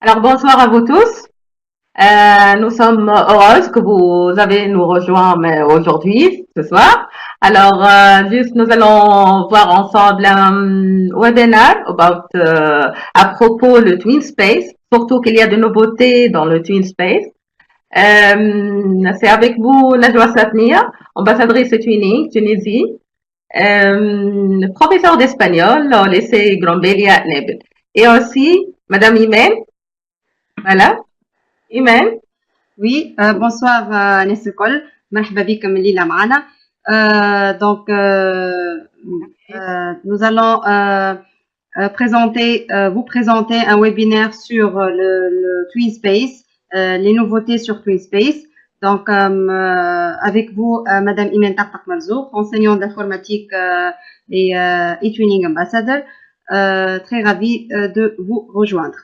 Alors bonsoir à vous tous. Nous sommes heureuses que vous avez nous rejoint aujourd'hui, ce soir. Alors juste nous allons voir ensemble un webinaire à propos le Twin Space, surtout qu'il y a de nouveautés dans le Twin Space. C'est avec vous Najwa Satnia, ambassadrice Twinning, Tunisie, professeur d'espagnol au lycée Grambélia Nebel. Et aussi Madame Imen, voilà. Imen. Oui, bonsoir الناس الكل مرحبا بكم الليلة معنا. Nous allons vous présenter un webinaire sur le Twin Space, les nouveautés sur Twin Space. Donc avec vous Madame Imen Tartak Marzouk, enseignante d'informatique et e-twinning ambassador, très ravie de vous rejoindre.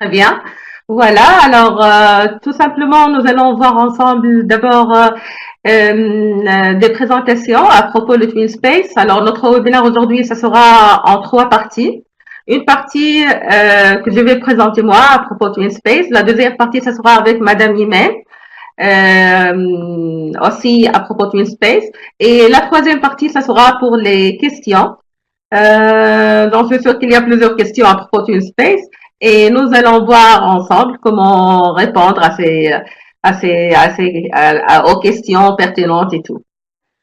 Très bien. Voilà, alors tout simplement, nous allons voir ensemble d'abord des présentations à propos de Twin Space. Alors notre webinaire aujourd'hui, ça sera en 3 parties. Une partie que je vais présenter moi à propos de Twin Space. La deuxième partie, ça sera avec Madame Imen, aussi à propos de Twin Space. Et la troisième partie, ça sera pour les questions. Donc je suis sûre qu'il y a plusieurs questions à propos de Twin Space. Et nous allons voir ensemble comment répondre aux questions pertinentes et tout.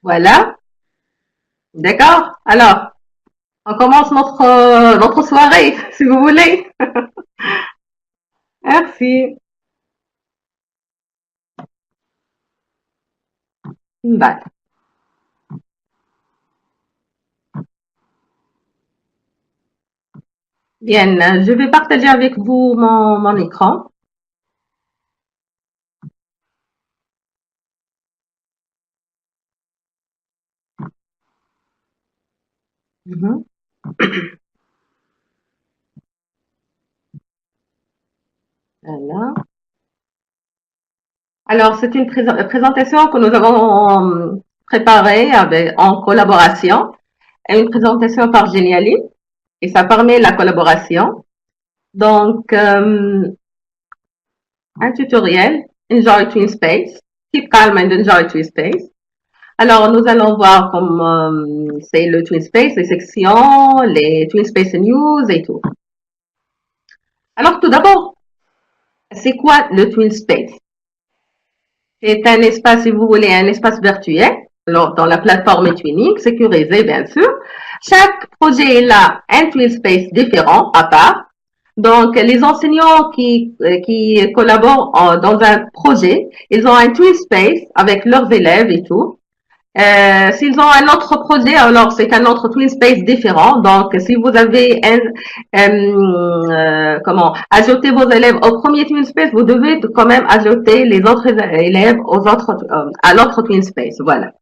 Voilà. D'accord? Alors, on commence notre soirée, si vous voulez. Merci. Bye. Bien, je vais partager avec vous mon écran. Voilà. Alors, c'est une présentation que nous avons préparée en collaboration. Une présentation par Geniali. Et ça permet la collaboration. Donc, un tutoriel, Enjoy Twin Space, Keep Calm and Enjoy Twin Space. Alors, nous allons voir comme c'est le Twin Space, les sections, les Twin Space News et tout. Alors, tout d'abord, c'est quoi le Twin Space? C'est un espace, si vous voulez, un espace virtuel. Alors, dans la plateforme Twinning, sécurisé, bien sûr. Chaque projet est là, un Twin Space différent, à part. Donc, les enseignants qui collaborent dans un projet, ils ont un Twin Space avec leurs élèves et tout. S'ils ont un autre projet, alors c'est un autre Twin Space différent. Donc, si vous avez ajouter vos élèves au premier Twin Space, vous devez quand même ajouter les autres élèves à l'autre Twin Space. Voilà.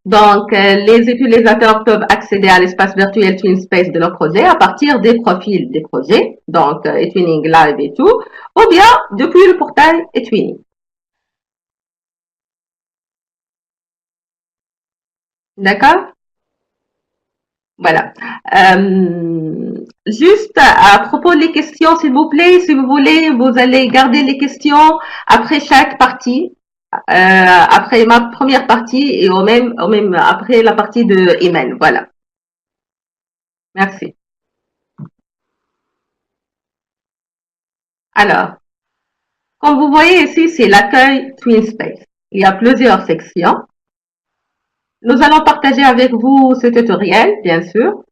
Donc, les utilisateurs peuvent accéder à l'espace virtuel Twin Space de leur projet à partir des profils des projets, donc eTwinning Live et tout, ou bien depuis le portail eTwinning. D'accord? Voilà. Juste à propos des questions, s'il vous plaît, si vous voulez, vous allez garder les questions après chaque partie. Après ma première partie et au même après la partie de Imen. Voilà. Merci. Alors, comme vous voyez ici, c'est l'accueil Twin Space. Il y a plusieurs sections. Nous allons partager avec vous ce tutoriel, bien sûr.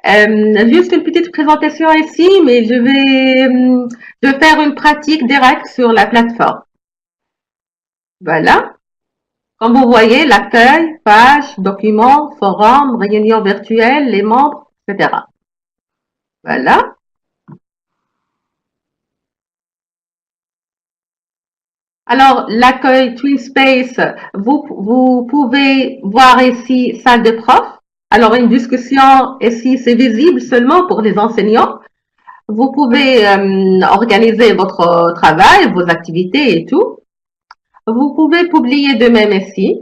Juste une petite présentation ici, mais je vais faire une pratique directe sur la plateforme. Voilà. Comme vous voyez, l'accueil, page, documents, forum, réunion virtuelle, les membres, etc. Voilà. Alors, l'accueil Twin Space, vous pouvez voir ici salle de prof. Alors, une discussion ici, c'est visible seulement pour les enseignants. Vous pouvez organiser votre travail, vos activités et tout. Vous pouvez publier de même ici.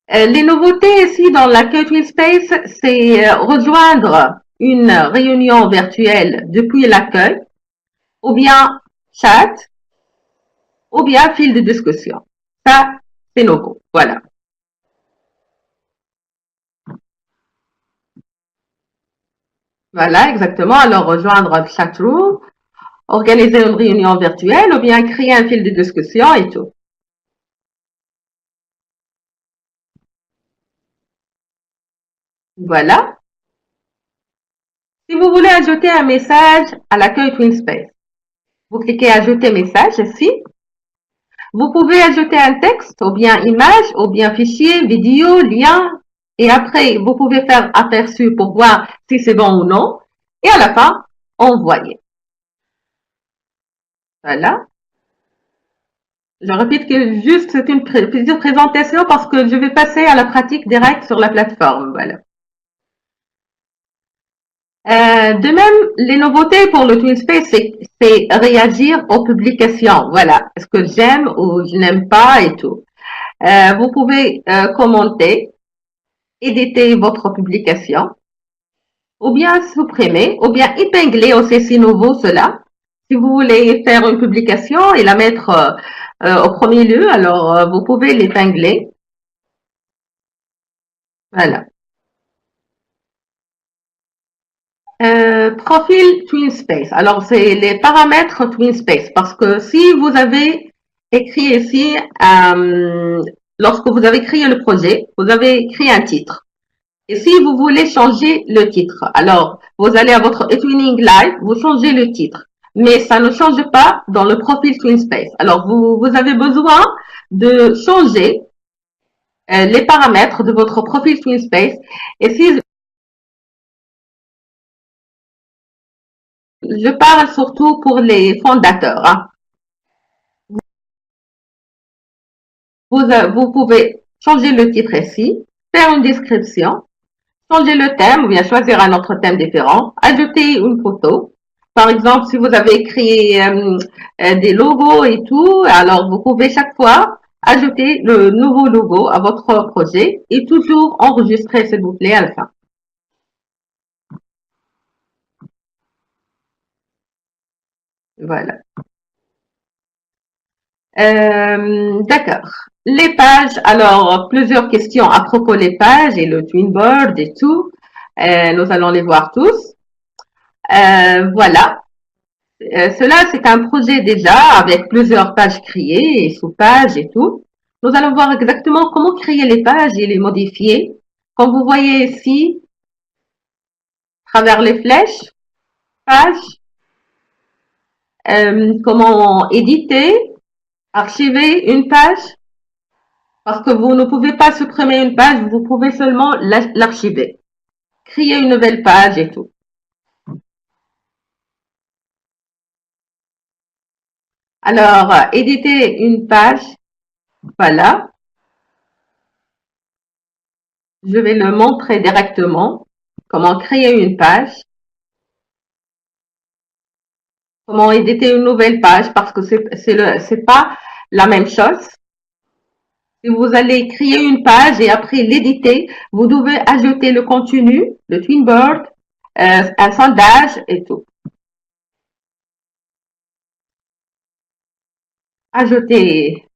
Les nouveautés ici dans l'accueil Twin Space, c'est rejoindre une réunion virtuelle depuis l'accueil, ou bien chat, ou bien fil de discussion. Ça, c'est no go. Voilà. Voilà, exactement. Alors, rejoindre le chat room, organiser une réunion virtuelle, ou bien créer un fil de discussion et tout. Voilà. Si vous voulez ajouter un message à l'accueil TwinSpace, vous cliquez ajouter message ici. Vous pouvez ajouter un texte, ou bien image, ou bien fichier, vidéo, lien. Et après, vous pouvez faire aperçu pour voir si c'est bon ou non. Et à la fin, envoyer. Voilà. Je répète que juste c'est une petite présentation parce que je vais passer à la pratique directe sur la plateforme. Voilà. De même, les nouveautés pour le TwinSpace, c'est réagir aux publications. Voilà. Est-ce que j'aime ou je n'aime pas et tout. Vous pouvez commenter, éditer votre publication, ou bien supprimer, ou bien épingler aussi si nouveau cela. Si vous voulez faire une publication et la mettre au premier lieu, alors vous pouvez l'épingler. Voilà. Profil TwinSpace. Alors, c'est les paramètres TwinSpace parce que si vous avez écrit ici, lorsque vous avez créé le projet, vous avez créé un titre. Et si vous voulez changer le titre, alors vous allez à votre eTwinning Live, vous changez le titre. Mais ça ne change pas dans le profil TwinSpace. Alors, vous avez besoin de changer les paramètres de votre profil TwinSpace. Et si je parle surtout pour les fondateurs, hein. Vous pouvez changer le titre ici, faire une description, changer le thème ou bien choisir un autre thème différent, ajouter une photo. Par exemple, si vous avez créé des logos et tout, alors vous pouvez chaque fois ajouter le nouveau logo à votre projet et toujours enregistrer, s'il vous plaît, à la fin. Voilà. D'accord. Les pages, alors plusieurs questions à propos des pages et le Twinboard et tout. Nous allons les voir tous. Voilà. Cela, c'est un projet déjà avec plusieurs pages créées et sous-pages et tout. Nous allons voir exactement comment créer les pages et les modifier. Comme vous voyez ici, à travers les flèches, pages, comment éditer, archiver une page. Parce que vous ne pouvez pas supprimer une page, vous pouvez seulement l'archiver. Créer une nouvelle page et tout. Alors, éditer une page, voilà. Je vais le montrer directement. Comment créer une page. Comment éditer une nouvelle page parce que c'est pas la même chose. Si vous allez créer une page et après l'éditer, vous devez ajouter le contenu, le Twinboard, un sondage et tout. Ajouter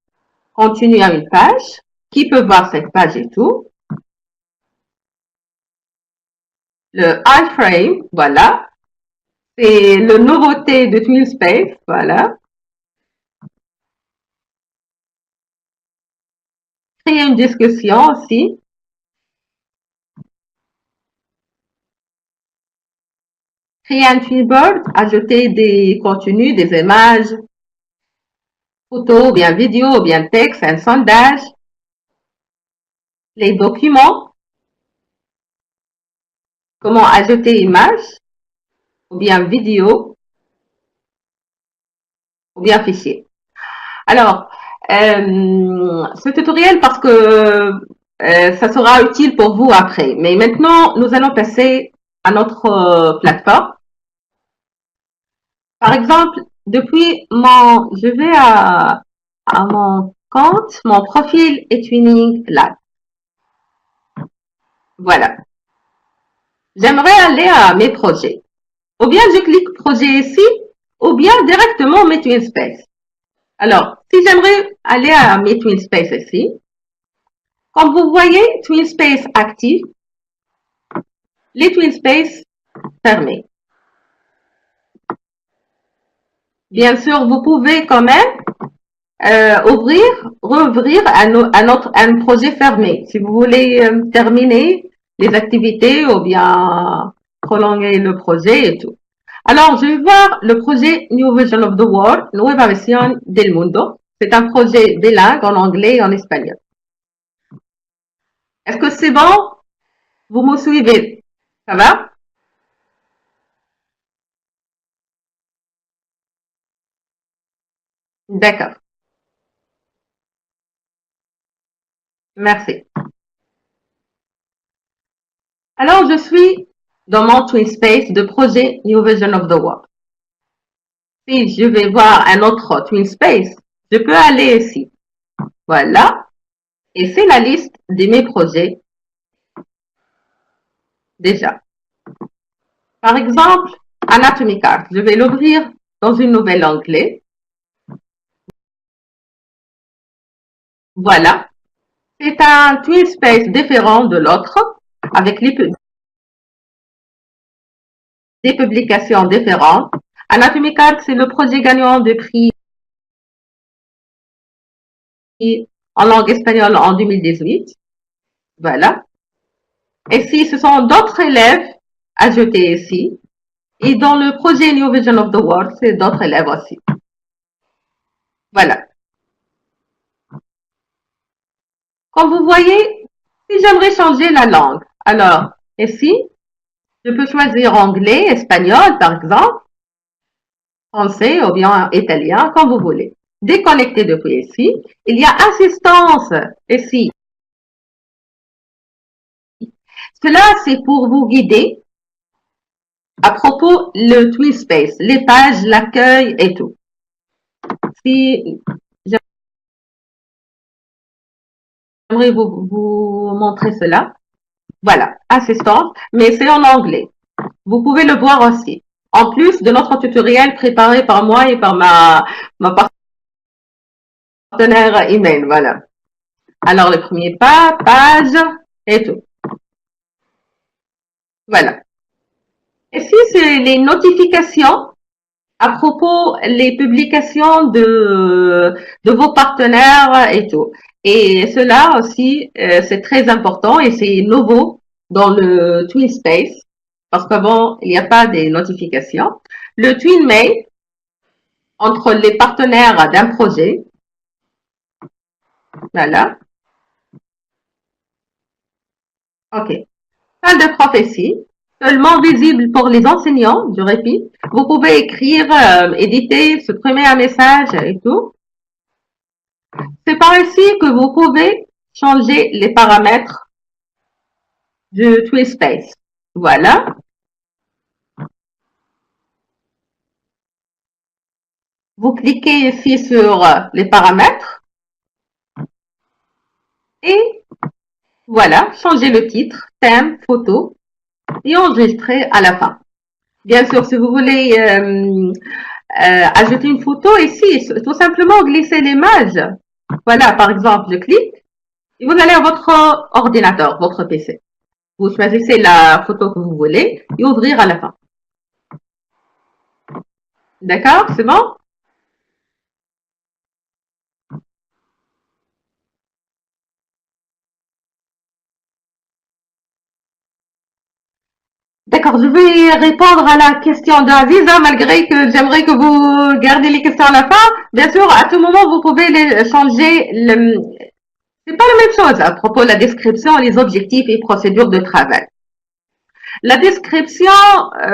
contenu à une page. Qui peut voir cette page et tout. Le iframe, voilà. C'est la nouveauté de TwinSpace, voilà. Créer une discussion aussi. Créer un Twinboard, ajouter des contenus, des images, photos, ou bien vidéos, ou bien texte, un sondage. Les documents. Comment ajouter images, ou bien vidéo, ou bien fichier. Alors, ce tutoriel, parce que ça sera utile pour vous après. Mais maintenant, nous allons passer à notre plateforme. Par exemple, depuis je vais à mon compte, mon profil eTwinning Live. Voilà. j'aimerais aller à mes projets. Ou bien je clique projet ici, ou bien directement mes TwinSpace. Alors, si j'aimerais aller à mes TwinSpace ici, comme vous voyez, TwinSpace actif, les TwinSpace fermés. Bien sûr, vous pouvez quand même rouvrir un projet fermé. Si vous voulez terminer les activités ou bien prolonger le projet et tout. Alors, je vais voir le projet New Vision of the World, Nueva Visión del Mundo. C'est un projet bilingue en anglais et en espagnol. Est-ce que c'est bon? Vous me suivez? Ça va? D'accord. Merci. Alors, je suis dans mon TwinSpace de projet New Vision of the World. Si je vais voir un autre TwinSpace, je peux aller ici. Voilà. Et c'est la liste de mes projets. Déjà. Par exemple, Anatomy Card. Je vais l'ouvrir dans une nouvelle onglet. Voilà. C'est un TwinSpace différent de l'autre, avec des publications différentes. Anatomy Card, c'est le projet gagnant de prix en langue espagnole en 2018. Voilà. Et si ce sont d'autres élèves ajoutés ici. Et dans le projet New Vision of the World, c'est d'autres élèves aussi. Voilà. Comme vous voyez, si j'aimerais changer la langue, alors ici, je peux choisir anglais, espagnol par exemple, français ou bien italien, comme vous voulez. Déconnecter depuis ici. Il y a assistance ici. Cela, c'est pour vous guider à propos le TwinSpace, les pages, l'accueil et tout. Si j'aimerais vous montrer cela. Voilà, assistance, mais c'est en anglais. Vous pouvez le voir aussi. En plus de notre tutoriel préparé par moi et par ma partenaire email, voilà. Alors, le premier pas, page et tout. Voilà. Ici, c'est les notifications à propos les publications de vos partenaires et tout. Et cela aussi, c'est très important et c'est nouveau dans le TwinSpace parce qu'avant, il n'y a pas des notifications. Le TwinMail, entre les partenaires d'un projet, voilà. OK. Salle de prophétie, seulement visible pour les enseignants, je répète. Vous pouvez écrire, éditer, supprimer un message et tout. C'est par ici que vous pouvez changer les paramètres du TwinSpace. Voilà. Vous cliquez ici sur les paramètres et voilà, changer le titre, thème, photo et enregistrer à la fin. Bien sûr, si vous voulez ajouter une photo ici, tout simplement glisser l'image. Voilà, par exemple, je clique et vous allez à votre ordinateur, votre PC. Vous choisissez la photo que vous voulez et ouvrir à la fin. D'accord, c'est bon? D'accord, je vais répondre à la question d'Aziza, malgré que j'aimerais que vous gardiez les questions à la fin. Bien sûr, à tout moment, vous pouvez les changer. C'est pas la même chose à propos de la description, les objectifs et procédures de travail. La description,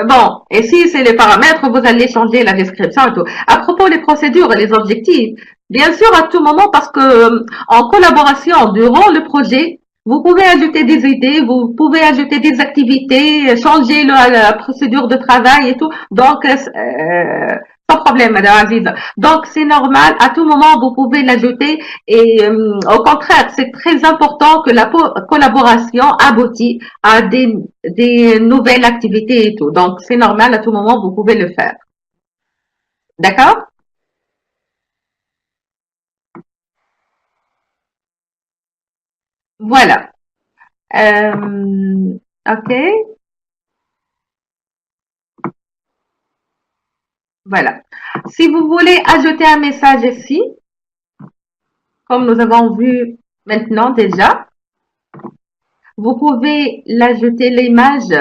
bon, ici, c'est les paramètres, vous allez changer la description et tout. À propos des procédures et les objectifs, bien sûr, à tout moment, parce que en collaboration durant le projet, vous pouvez ajouter des idées, vous pouvez ajouter des activités, changer la procédure de travail et tout. Donc, Sans problème, Madame Aziz. Donc, c'est normal. À tout moment, vous pouvez l'ajouter. Et au contraire, c'est très important que la collaboration aboutit à des nouvelles activités et tout. Donc, c'est normal. À tout moment, vous pouvez le faire. D'accord? Voilà. OK. Voilà. Si vous voulez ajouter un message ici, comme nous avons vu maintenant déjà, vous pouvez l'ajouter l'image.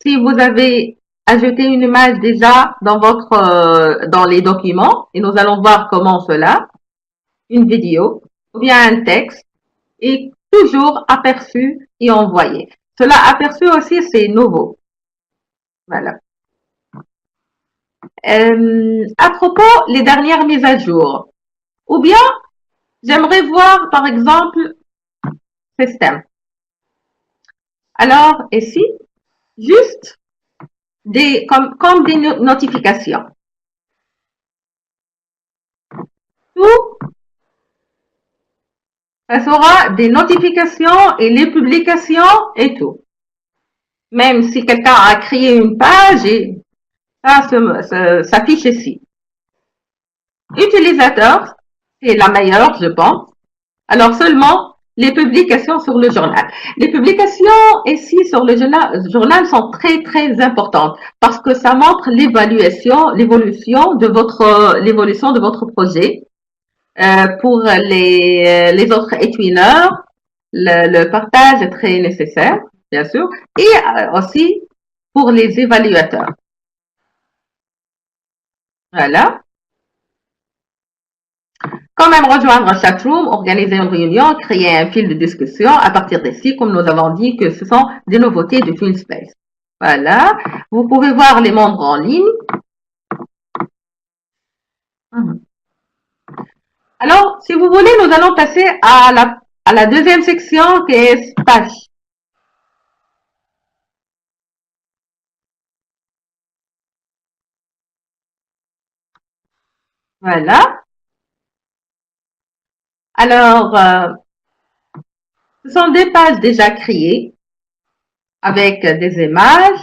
Si vous avez ajouté une image déjà dans dans les documents, et nous allons voir comment cela, une vidéo, ou bien un texte, et toujours aperçu et envoyé. Cela aperçu aussi, c'est nouveau. Voilà. À propos, les dernières mises à jour. Ou bien, j'aimerais voir, par exemple, système. Alors, ici, juste comme des notifications. Tout, ça sera des notifications et les publications et tout. Même si quelqu'un a créé une page, et ça s'affiche ici. Utilisateur, c'est la meilleure, je pense. Alors seulement les publications sur le journal. Les publications ici sur le journal sont très très importantes parce que ça montre l'évolution de votre projet. Pour les autres étudiants, le partage est très nécessaire, bien sûr, et aussi pour les évaluateurs. Voilà. Quand même rejoindre chatroom, organiser une réunion, créer un fil de discussion à partir d'ici, comme nous avons dit que ce sont des nouveautés de TwinSpace. Voilà. Vous pouvez voir les membres en ligne. Alors, si vous voulez, nous allons passer à la deuxième section qui est stage. Voilà. Alors, ce sont des pages déjà créées avec des images.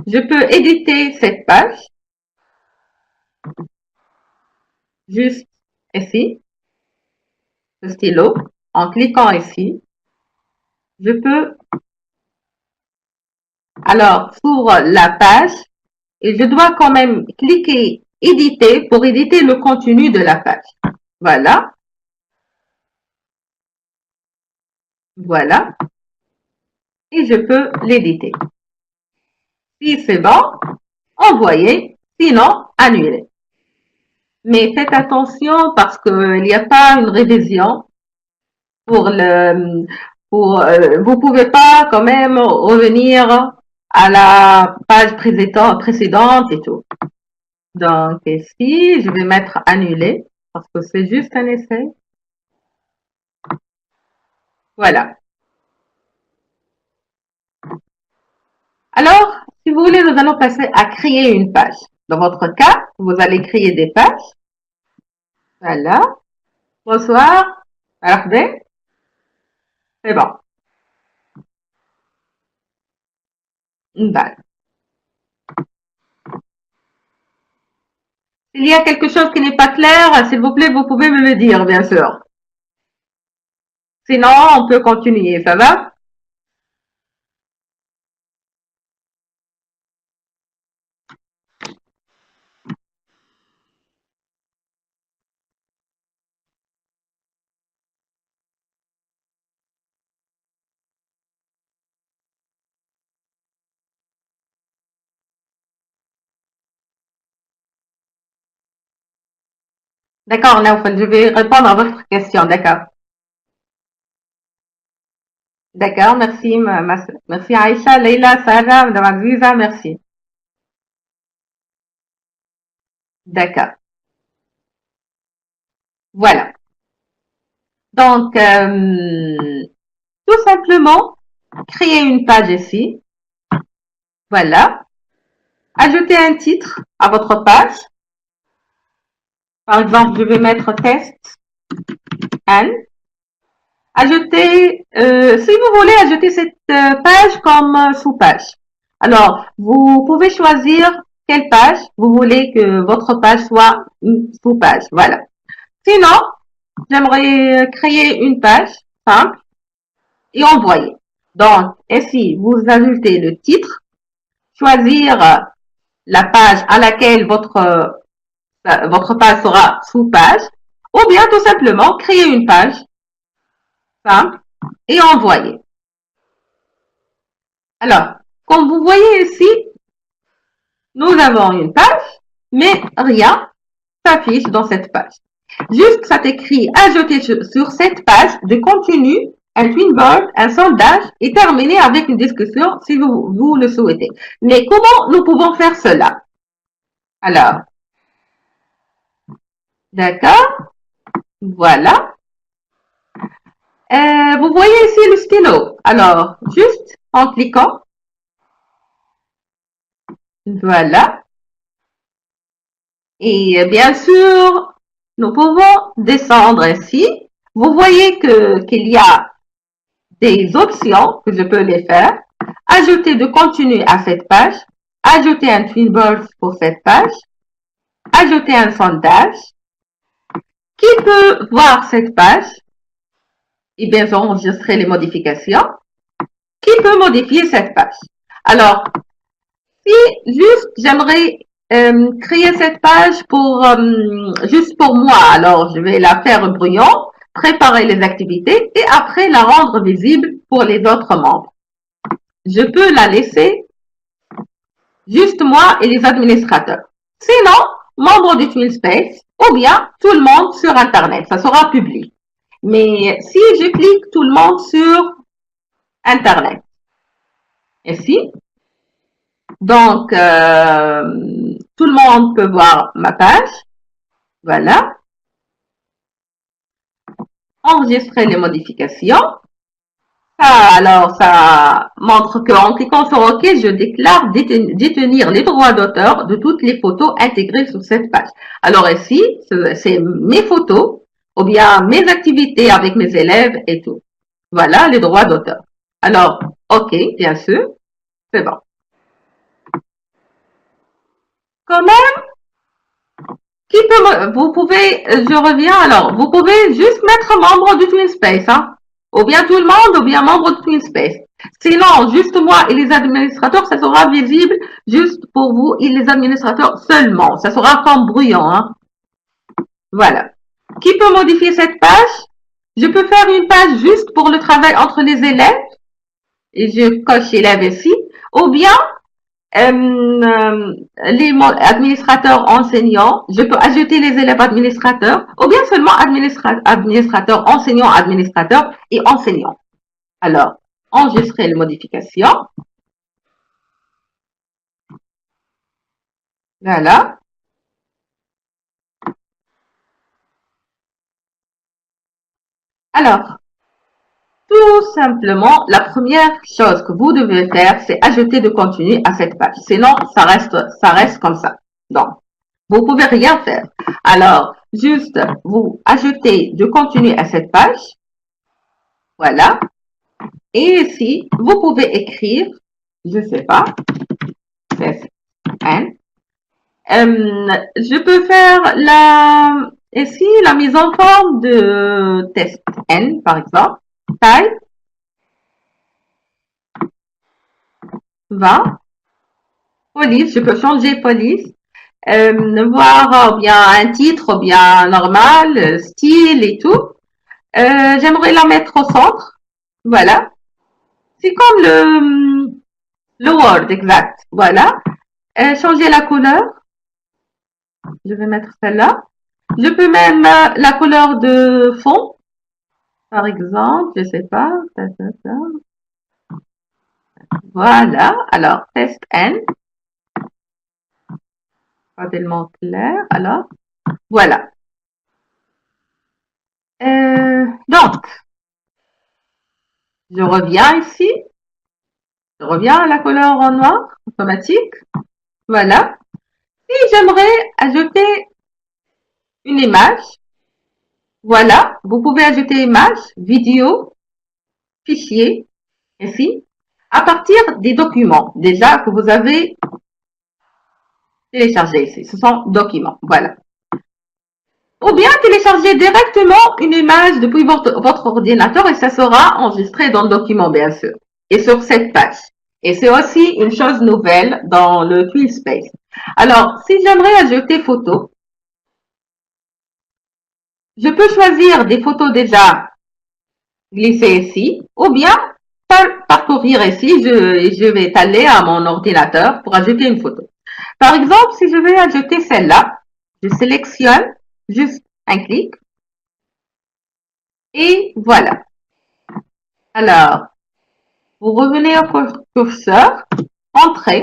Je peux éditer cette page. Juste ici, le stylo. En cliquant ici, je peux alors sur la page et je dois quand même cliquer éditer pour éditer le contenu de la page. Voilà. Voilà. Et je peux l'éditer. Si c'est bon, envoyer. Sinon, annuler. Mais faites attention parce qu'il n'y a pas une révision pour vous pouvez pas quand même revenir à la page précédente et tout. Donc ici, je vais mettre annuler parce que c'est juste un essai. Voilà. Alors, si vous voulez, nous allons passer à créer une page. Dans votre cas, vous allez créer des pages. Voilà. Bonsoir. Marhaba. C'est bon. Voilà. S'il y a quelque chose qui n'est pas clair, s'il vous plaît, vous pouvez me le dire, bien sûr. Sinon, on peut continuer. Ça va? D'accord, Naoufal, je vais répondre à votre question. D'accord. D'accord, merci, merci Aïcha, Leila, Sarah, Madame Aziza, merci. D'accord. Voilà. Donc, tout simplement, créer une page ici. Voilà. Ajouter un titre à votre page. Par exemple, je vais mettre test N. Ajouter, si vous voulez ajouter cette page comme sous-page. Alors, vous pouvez choisir quelle page vous voulez que votre page soit une sous-page. Voilà. Sinon, j'aimerais créer une page simple et envoyer. Donc, ici, vous ajoutez le titre, choisir la page à laquelle votre page sera sous-page, ou bien tout simplement créer une page simple et envoyer. Alors, comme vous voyez ici, nous avons une page, mais rien s'affiche dans cette page. Juste, ça écrit ajouter sur cette page de contenu un Twinboard, un sondage et terminer avec une discussion si vous le souhaitez. Mais comment nous pouvons faire cela? Alors, d'accord, voilà. Vous voyez ici le stylo. Alors, juste en cliquant, voilà. Et bien sûr, nous pouvons descendre ainsi. Vous voyez qu'il y a des options que je peux les faire. Ajouter de contenu à cette page. Ajouter un Twinboard pour cette page. Ajouter un sondage. Qui peut voir cette page? Et bien, enregistrer les modifications. Qui peut modifier cette page? Alors, si juste j'aimerais créer cette page juste pour moi, alors je vais la faire brouillon, préparer les activités et après la rendre visible pour les autres membres. Je peux la laisser juste moi et les administrateurs. Sinon, membres du TwinSpace ou bien tout le monde sur Internet, ça sera public. Mais si je clique tout le monde sur Internet, ici, donc tout le monde peut voir ma page. Voilà. Enregistrer les modifications. Alors, ça montre qu'en cliquant sur OK, je déclare détenir les droits d'auteur de toutes les photos intégrées sur cette page. Alors ici, c'est mes photos ou bien mes activités avec mes élèves et tout. Voilà les droits d'auteur. Alors, OK, bien sûr, c'est bon. Quand même, vous pouvez, je reviens alors, vous pouvez juste mettre membre du TwinSpace, hein. Ou bien tout le monde, ou bien membre de TwinSpace. Sinon, juste moi et les administrateurs, ça sera visible juste pour vous et les administrateurs seulement. Ça sera comme brouillon, hein. Voilà. Qui peut modifier cette page? Je peux faire une page juste pour le travail entre les élèves. Et je coche élève ici. Ou bien, les administrateurs enseignants, je peux ajouter les élèves administrateurs ou bien seulement administrateurs, enseignants, administrateurs et enseignants. Alors, enregistrer les modifications. Voilà. Alors, tout simplement, la première chose que vous devez faire, c'est ajouter de contenu à cette page. Sinon, ça reste comme ça. Donc, vous pouvez rien faire. Alors, juste, vous ajoutez de contenu à cette page. Voilà. Et ici, vous pouvez écrire, je sais pas, test N. Je peux faire ici, la mise en forme de test N, par exemple. Taille 20. Police, je peux changer police. Voir bien un titre, bien normal, style et tout. J'aimerais la mettre au centre. Voilà. C'est comme le Word, exact. Voilà. Changer la couleur. Je vais mettre celle-là. Je peux même la couleur de fond. Par exemple, je sais pas. Voilà. Alors, test N. Pas tellement clair. Alors, voilà. Donc, je reviens ici. Je reviens à la couleur en noir, automatique. Voilà. Et j'aimerais ajouter une image. Voilà, vous pouvez ajouter image, vidéo, fichier, ainsi, à partir des documents déjà que vous avez téléchargés ici. Ce sont documents, voilà. Ou bien télécharger directement une image depuis votre ordinateur et ça sera enregistré dans le document, bien sûr, et sur cette page. Et c'est aussi une chose nouvelle dans le TwinSpace. Alors, si j'aimerais ajouter photos, je peux choisir des photos déjà glissées ici, ou bien parcourir ici, je vais aller à mon ordinateur pour ajouter une photo. Par exemple, si je veux ajouter celle-là, je sélectionne juste un clic et voilà. Alors, vous revenez au curseur, entrez.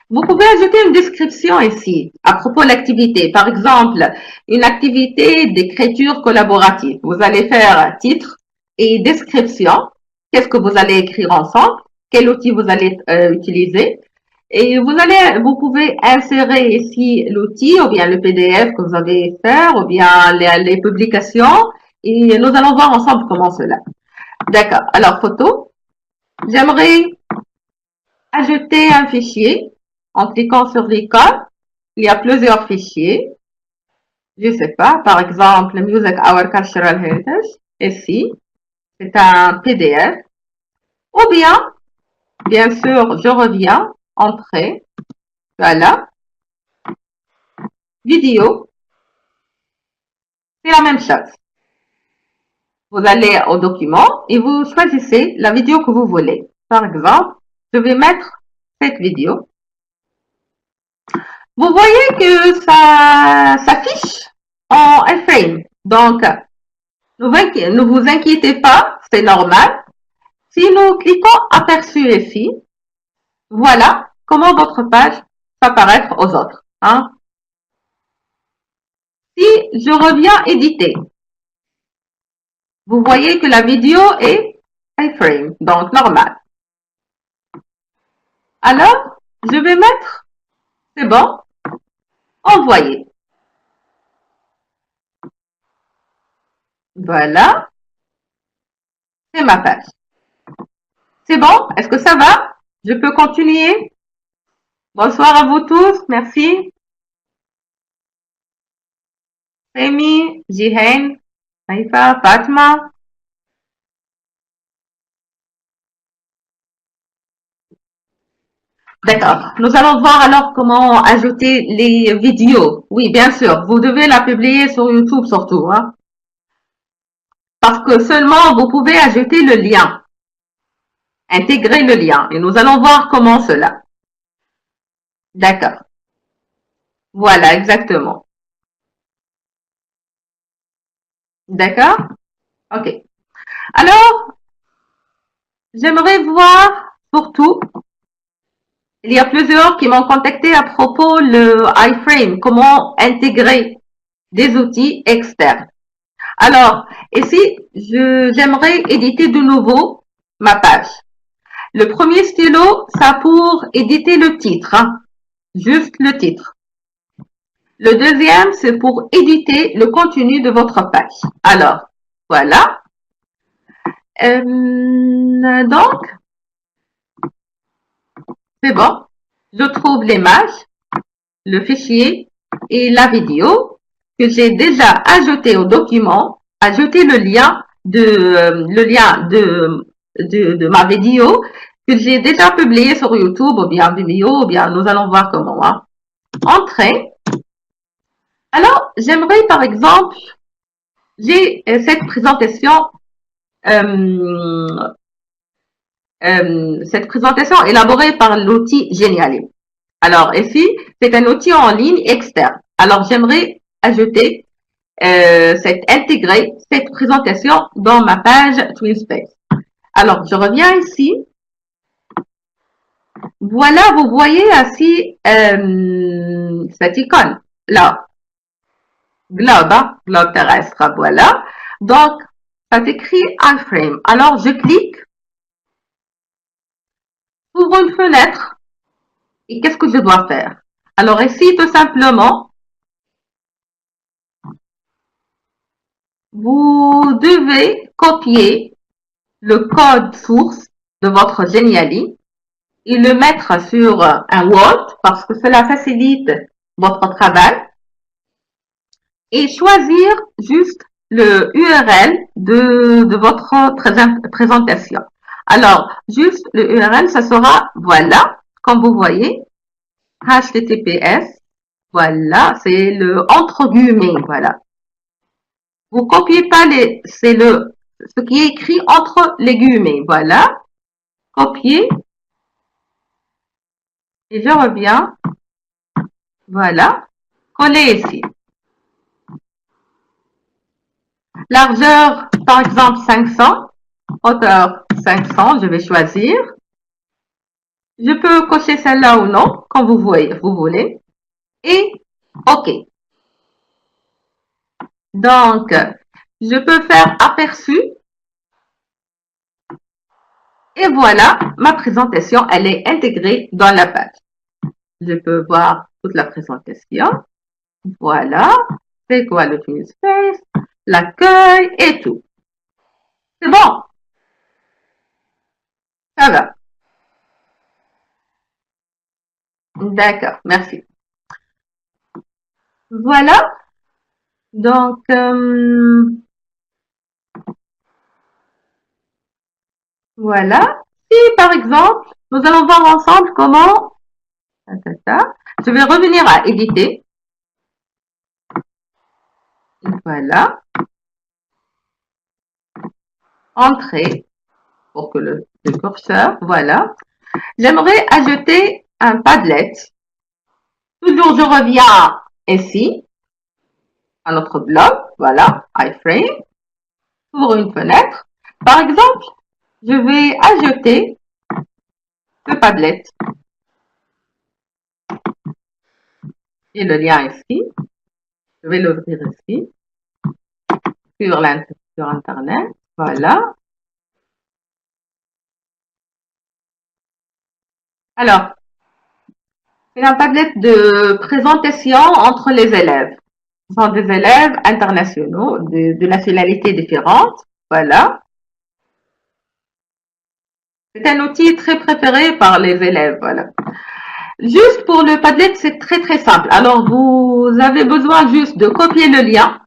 Vous pouvez ajouter une description ici à propos de l'activité. Par exemple, une activité d'écriture collaborative. Vous allez faire titre et description. Qu'est-ce que vous allez écrire ensemble? Quel outil vous allez utiliser? Et vous pouvez insérer ici l'outil ou bien le PDF que vous avez fait ou bien les publications. Et nous allons voir ensemble comment cela. D'accord. Alors, photo. J'aimerais ajouter un fichier. En cliquant sur l'icône, il y a plusieurs fichiers. Je ne sais pas, par exemple, Music Our Cultural Heritage, ici, c'est un PDF. Ou bien sûr, je reviens, entrée, voilà, vidéo, c'est la même chose. Vous allez au document et vous choisissez la vidéo que vous voulez. Par exemple, je vais mettre cette vidéo. Vous voyez que ça s'affiche en iframe. Donc, ne vous inquiétez pas, c'est normal. Si nous cliquons aperçu ici, voilà comment votre page va apparaître aux autres. Hein. Si je reviens éditer, vous voyez que la vidéo est iframe, donc normal. Alors, je vais mettre, c'est bon, envoyer. Voilà, c'est ma page. C'est bon? Est-ce que ça va? Je peux continuer? Bonsoir à vous tous, merci. Semi, Jihen, Haifa, Fatma. D'accord. Nous allons voir alors comment ajouter les vidéos. Oui, bien sûr. Vous devez la publier sur YouTube surtout. Hein, parce que seulement vous pouvez ajouter le lien. Intégrer le lien. Et nous allons voir comment cela. D'accord. Voilà, exactement. D'accord? OK. Alors, j'aimerais voir surtout, il y a plusieurs qui m'ont contacté à propos le iframe, comment intégrer des outils externes. Alors, ici, j'aimerais éditer de nouveau ma page. Le premier stylo, ça pour éditer le titre, hein, juste le titre. Le deuxième, c'est pour éditer le contenu de votre page. Alors, voilà. Donc, c'est bon. Je trouve l'image, le fichier et la vidéo que j'ai déjà ajouté au document, ajouté le lien de ma vidéo que j'ai déjà publié sur YouTube ou bien Vimeo ou bien nous allons voir comment. Hein. Entrée. Alors, j'aimerais par exemple, j'ai cette présentation élaborée par l'outil Geniali. Alors ici, c'est un outil en ligne externe. Alors j'aimerais ajouter intégrer cette présentation dans ma page TwinSpace. Alors je reviens ici. Voilà, vous voyez ici cette icône là, globe, hein, globe terrestre. Voilà. Donc ça s'écrit iframe. Alors je clique, ouvre une fenêtre et qu'est-ce que je dois faire? Alors ici tout simplement, vous devez copier le code source de votre Geniali et le mettre sur un Word parce que cela facilite votre travail et choisir juste le URL de votre présentation. Alors, juste le URL, ça sera, voilà, comme vous voyez, HTTPS, voilà, c'est le entre guillemets, voilà. Vous copiez pas c'est ce qui est écrit entre les guillemets, voilà. Copier, et je reviens, voilà, coller ici. Largeur, par exemple, 500, hauteur 500, je vais choisir. Je peux cocher celle-là ou non, quand vous voulez. Et OK. Donc, je peux faire aperçu. Et voilà, ma présentation, elle est intégrée dans la page. Je peux voir toute la présentation. Voilà. C'est quoi le TwinSpace, l'accueil et tout. C'est bon. Ça va. D'accord, merci. Voilà. Donc, voilà. Si, par exemple, nous allons voir ensemble comment... Je vais revenir à éditer. Voilà. Entrer pour que le curseur, voilà. J'aimerais ajouter un Padlet. Toujours, je reviens ici, à notre blog, voilà, iframe. Ouvre une fenêtre. Par exemple, je vais ajouter ce Padlet. Et le lien ici. Je vais l'ouvrir ici. Sur Internet. Voilà. Alors, c'est un Padlet de présentation entre les élèves. Ce sont des élèves internationaux, de nationalités différentes. Voilà. C'est un outil très préféré par les élèves. Voilà. Juste pour le Padlet, c'est très très simple. Alors, vous avez besoin juste de copier le lien.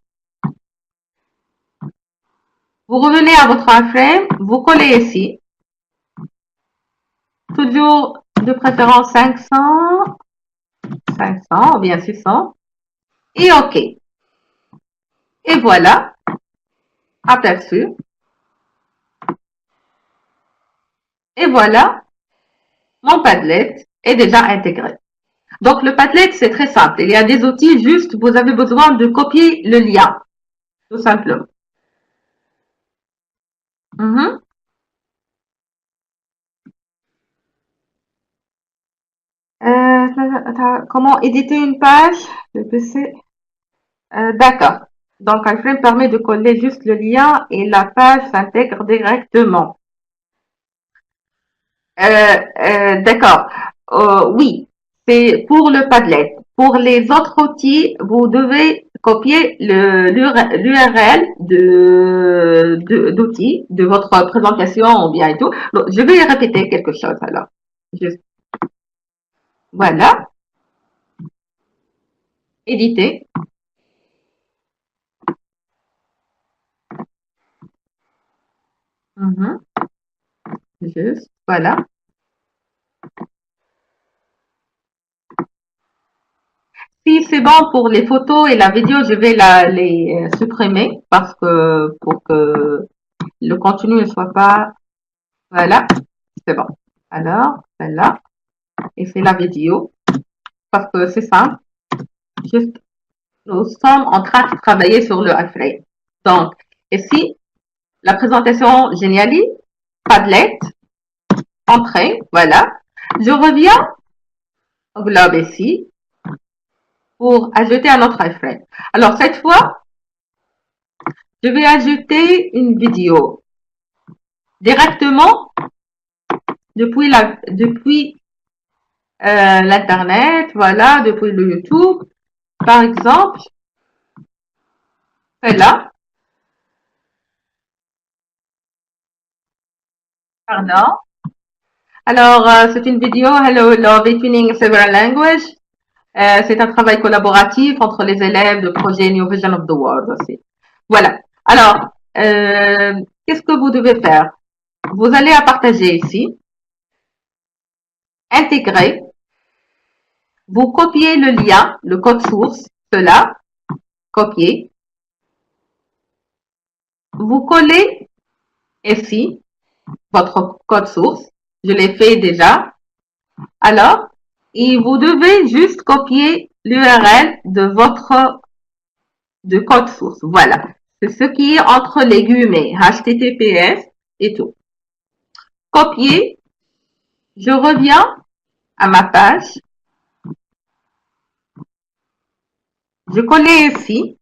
Vous revenez à votre iframe, vous collez ici. Toujours de préférence 500 ou bien 600. Et OK. Et voilà. Aperçu. Et voilà. Mon Padlet est déjà intégré. Donc, le Padlet, c'est très simple. Il y a des outils, juste, vous avez besoin de copier le lien. Tout simplement. Comment éditer une page? Le PC. D'accord. Donc, iframe permet de coller juste le lien et la page s'intègre directement. D'accord. Oui, c'est pour le Padlet. Pour les autres outils, vous devez copier l'URL d'outil de votre présentation ou bien et tout. Donc, je vais répéter quelque chose alors. Juste. Voilà. Éditer. Juste. Voilà. Si c'est bon pour les photos et la vidéo, je vais les supprimer parce que pour que le contenu ne soit pas... Voilà, c'est bon. Alors, celle-là. Et c'est la vidéo parce que c'est simple. Juste, nous sommes en train de travailler sur le iframe. Donc, ici, la présentation Geniali, Padlet, entrée, voilà. Je reviens au globe ici pour ajouter un autre iframe. Alors, cette fois, je vais ajouter une vidéo directement depuis l'internet, voilà, depuis le YouTube. Par exemple, celle-là. Pardon. Alors, c'est une vidéo Hello Love Tuning Several Languages. C'est un travail collaboratif entre les élèves de projet New Vision of the World aussi. Voilà. Alors, qu'est-ce que vous devez faire? Vous allez à partager ici, intégrer, vous copiez le lien, le code source, cela, copier, vous collez ici votre code source. Je l'ai fait déjà. Alors, et vous devez juste copier l'URL de code source. Voilà. C'est ce qui est entre les guillemets, HTTPS et tout. Copier. Je reviens à ma page. Je connais ici.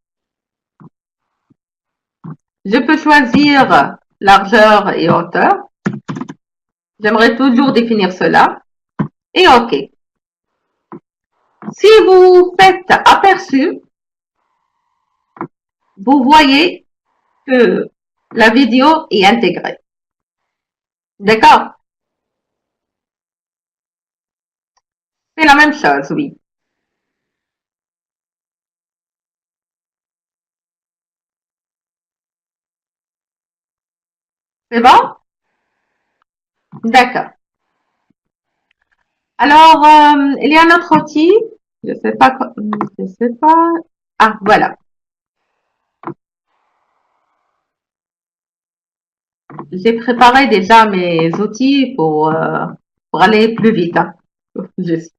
Je peux choisir largeur et hauteur. J'aimerais toujours définir cela. Et OK. Si vous faites aperçu, vous voyez que la vidéo est intégrée. D'accord? C'est la même chose, oui. C'est bon? D'accord. Alors, il y a un autre outil. Je sais pas. Je sais pas. Ah, voilà. J'ai préparé déjà mes outils pour aller plus vite. Hein. Juste.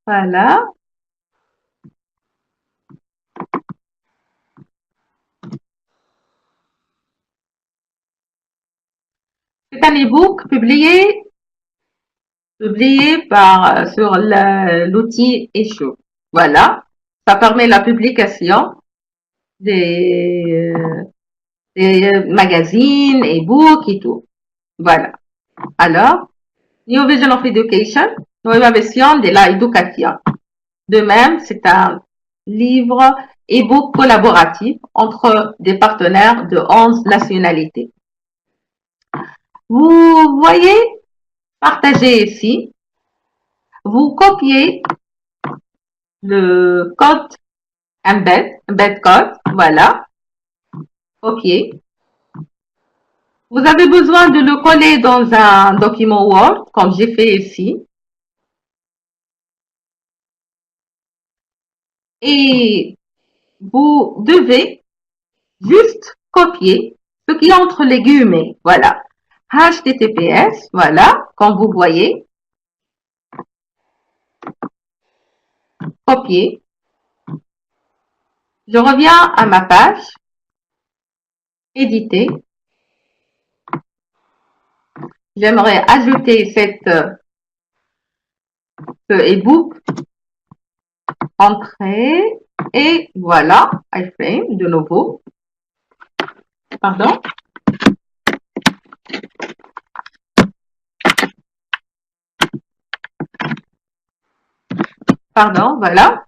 Voilà. C'est un e-book publié sur l'outil Issue. Voilà. Ça permet la publication des, des magazines, e-books et tout. Voilà. Alors, New Vision of Education, nueva versión de la educación. De même, c'est un livre e-book collaboratif entre des partenaires de 11 nationalités. Vous voyez, partagez ici. Vous copiez le code embed code, voilà, copier. Vous avez besoin de le coller dans un document Word, comme j'ai fait ici. Et vous devez juste copier ce qui est entre les guillemets, voilà. HTTPS, voilà, comme vous voyez. Copier. Je reviens à ma page. Éditer. J'aimerais ajouter ce e-book. Entrée. Et voilà, iframe de nouveau. Pardon. Pardon, voilà.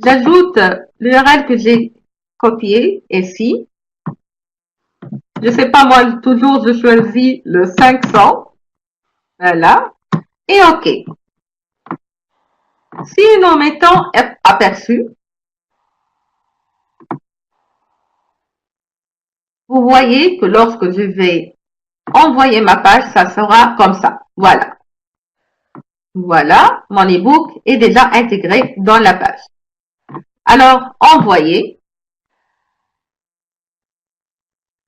J'ajoute l'URL que j'ai copié ici. Je sais pas, moi, toujours, je choisis le 500. Voilà. Et OK. Si nous mettons aperçu, vous voyez que lorsque je vais envoyer ma page, ça sera comme ça. Voilà. Voilà, mon e-book est déjà intégré dans la page. Alors, envoyer.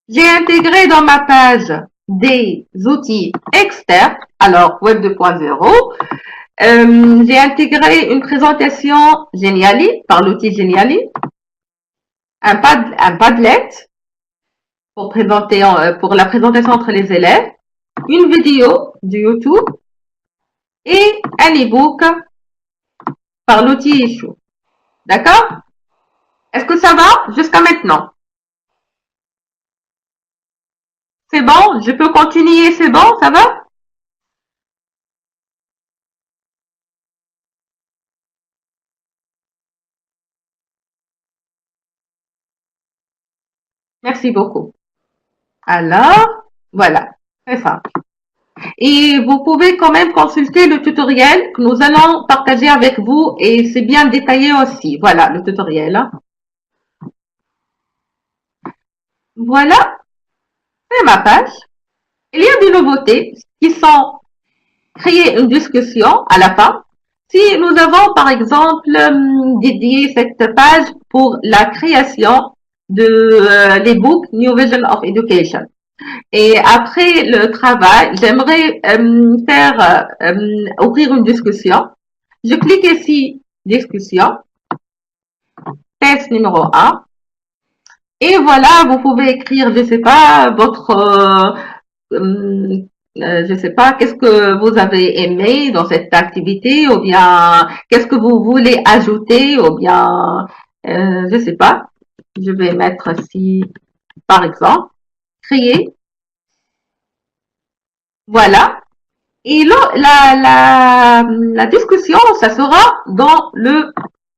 J'ai intégré dans ma page des outils externes. Alors, Web 2.0. J'ai intégré une présentation Geniali par l'outil Geniali. Un Padlet pour la présentation entre les élèves. Une vidéo de YouTube. Et un e-book par l'outil Issue. D'accord? Est-ce que ça va jusqu'à maintenant? C'est bon? Je peux continuer? C'est bon? Ça va? Merci beaucoup. Alors, Voilà, c'est ça. Et vous pouvez quand même consulter le tutoriel que nous allons partager avec vous et c'est bien détaillé aussi. Voilà, le tutoriel. Voilà, c'est ma page. Il y a des nouveautés qui sont créer une discussion à la fin. Si nous avons par exemple dédié cette page pour la création de l'ebook New Vision of Education. Et après le travail, j'aimerais faire ouvrir une discussion. Je clique ici discussion, test numéro 1. Et voilà, vous pouvez écrire, je sais pas, votre je sais pas, qu'est-ce que vous avez aimé dans cette activité, ou bien qu'est-ce que vous voulez ajouter, ou bien, je sais pas. Je vais mettre ici, par exemple, créer. Voilà. Et là, la discussion, ça sera dans le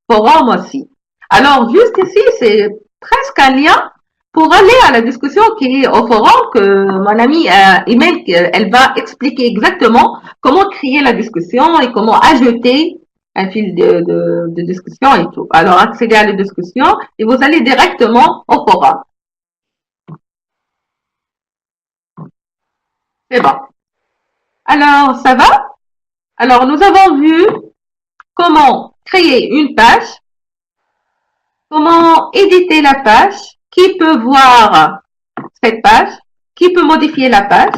forum aussi. Alors, juste ici, c'est presque un lien pour aller à la discussion qui est au forum que mon amie Imen, elle va expliquer exactement comment créer la discussion et comment ajouter un fil de discussion et tout. Alors, accédez à la discussion et vous allez directement au forum. C'est bon. Alors, ça va? Alors, nous avons vu comment créer une page, comment éditer la page, qui peut voir cette page, qui peut modifier la page.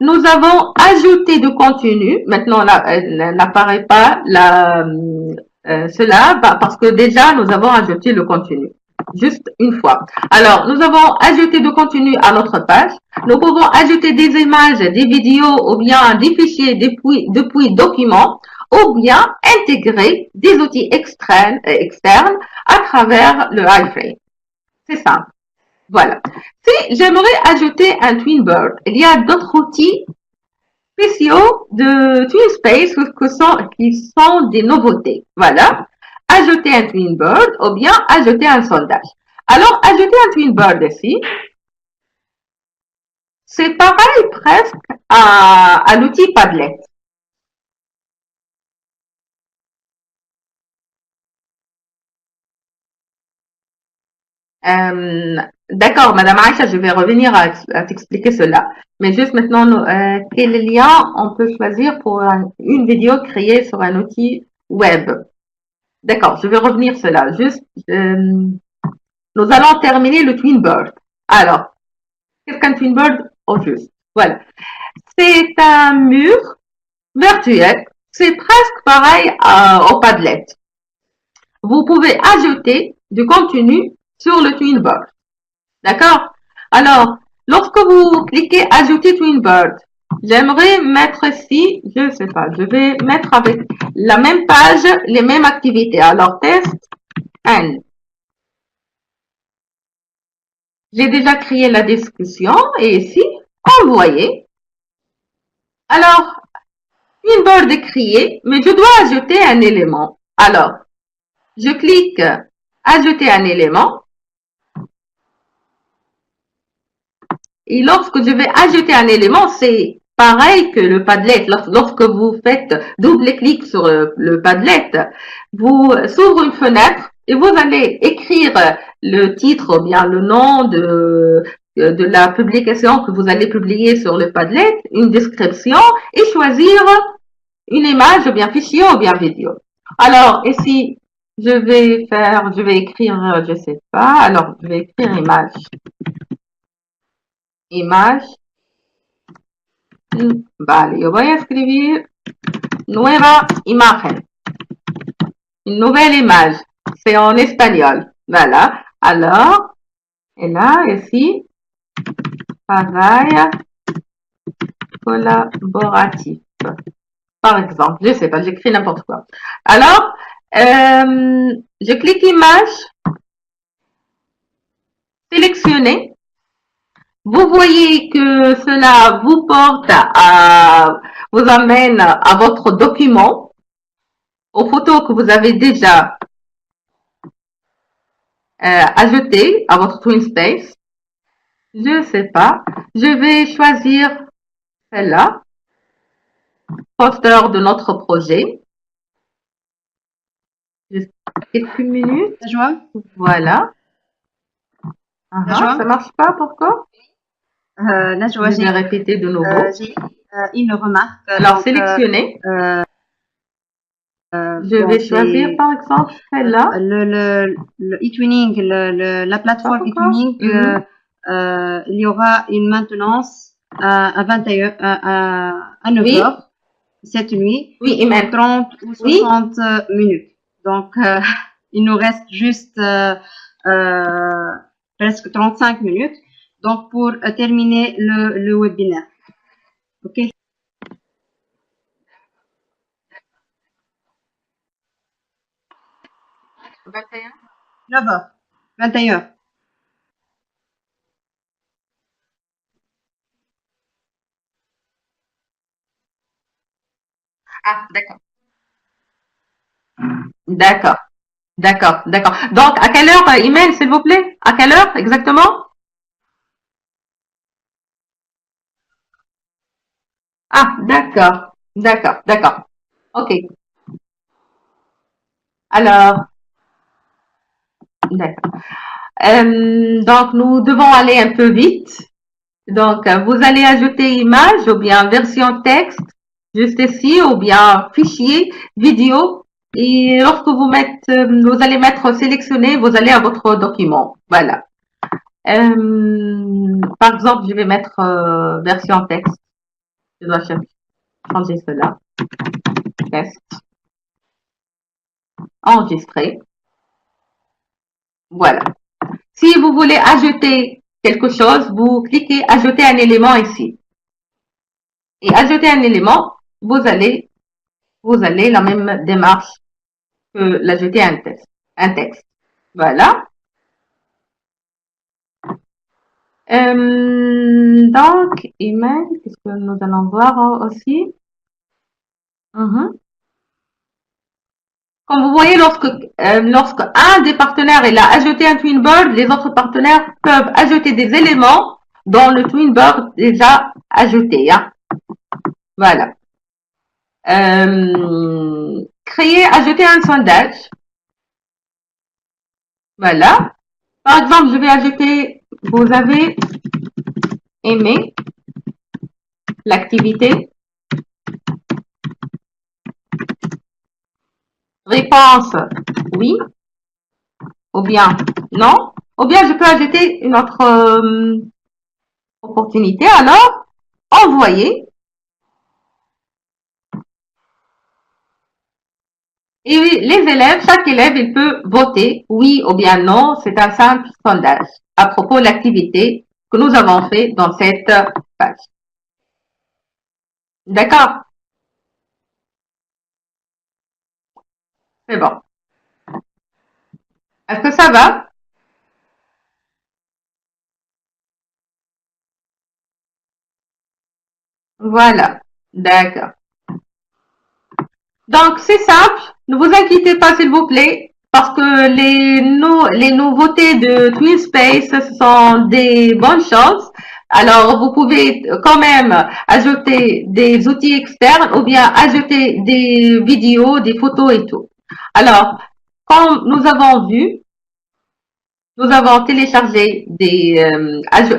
Nous avons ajouté du contenu. Maintenant, n'apparaît pas cela parce que déjà, nous avons ajouté le contenu. Juste une fois. Alors, nous avons ajouté du contenu à notre page. Nous pouvons ajouter des images, des vidéos ou bien des fichiers depuis documents ou bien intégrer des outils externes à travers le iframe. C'est ça. Voilà. Si j'aimerais ajouter un Twinbird, il y a d'autres outils spéciaux de TwinSpace qui sont des nouveautés. Voilà. Ajouter un Twinbird ou bien ajouter un sondage. Alors, ajouter un Twinbird ici, c'est pareil presque à l'outil Padlet. D'accord, Madame Aïcha, je vais revenir à t'expliquer cela. Mais juste maintenant, quel lien on peut choisir pour une vidéo créée sur un outil web? D'accord, je vais revenir cela. Juste, nous allons terminer le Twinbird. Alors, qu'est-ce qu'un Twinbird au juste? Voilà. C'est un mur virtuel. C'est presque pareil au Padlet. Vous pouvez ajouter du contenu sur le Twinbird. D'accord? Alors, lorsque vous cliquez ajouter Twinbird, j'aimerais mettre ici, je sais pas, je vais mettre avec la même page les mêmes activités. Alors, test N. J'ai déjà créé la discussion et ici, envoyer. Alors, Twinbird est créé, mais je dois ajouter un élément. Alors, je clique ajouter un élément. Et lorsque je vais ajouter un élément, c'est pareil que le Padlet. Lorsque vous faites double-clic sur le Padlet, vous s'ouvre une fenêtre et vous allez écrire le titre ou bien le nom de la publication que vous allez publier sur le Padlet, une description et choisir une image ou bien fichier ou bien vidéo. Alors, ici, je vais écrire, je sais pas, alors je vais écrire image. Image. Vale, yo voy a escribir nueva imagen. Une nouvelle image. C'est en espagnol. Voilà. Alors, et là, ici, travail collaboratif. Par exemple, je sais pas, j'écris n'importe quoi. Alors, je clique image, sélectionner. Vous voyez que cela vous porte vous amène à votre document, aux photos que vous avez déjà ajoutées à votre TwinSpace. Je sais pas. Je vais choisir celle-là, poster de notre projet. Juste quelques minutes. Najwa, Voilà. Najwa, Ça marche pas, pourquoi? Najwa, Je vais répéter de nouveau. j'ai une remarque. Alors, Donc, sélectionnez. Je vais choisir, par exemple, celle-là. le e-twinning, la plateforme e-twinning, il y aura une maintenance à 21, à 9 heures cette nuit. Oui, et même 30 ou 60 minutes. Donc, il nous reste juste presque 35 minutes. Donc, pour terminer le webinaire. OK? 21. 9 heures. 21 heures. Ah, d'accord. D'accord. D'accord, d'accord. Donc, à quelle heure, Imen, s'il vous plaît? À quelle heure exactement? Ah, d'accord, d'accord, d'accord. Ok. Alors, d'accord. Donc, nous devons aller un peu vite. Donc, vous allez ajouter image ou bien version texte, juste ici, ou bien fichier, vidéo. Et lorsque vous allez mettre sélectionné, vous allez à votre document. Voilà. Par exemple, je vais mettre version texte. Je dois changer cela. Test. Enregistrer. Voilà. Si vous voulez ajouter quelque chose, vous cliquez ajouter un élément ici. Et ajouter un élément, vous allez la même démarche que l'ajouter un texte. Voilà. Donc, email, qu'est-ce que nous allons voir aussi? Comme vous voyez, lorsque un des partenaires il a ajouté un Twinbird, les autres partenaires peuvent ajouter des éléments dans le Twinbird déjà ajouté. Hein. Voilà. Créer, ajouter un sondage. Voilà. Par exemple, je vais ajouter, vous avez aimé l'activité. Réponse, oui. Ou bien, non. Ou bien, je peux ajouter une autre opportunité. Alors, envoyer. Et les élèves, chaque élève, il peut voter oui ou bien non. C'est un simple sondage à propos de l'activité que nous avons fait dans cette page. D'accord? C'est bon. Est-ce que ça va? Voilà. D'accord. Donc, c'est simple. Ne vous inquiétez pas, s'il vous plaît, parce que les nouveautés de TwinSpace, ce sont des bonnes choses. Alors, vous pouvez quand même ajouter des outils externes ou bien ajouter des vidéos, des photos et tout. Alors, comme nous avons vu, nous avons téléchargé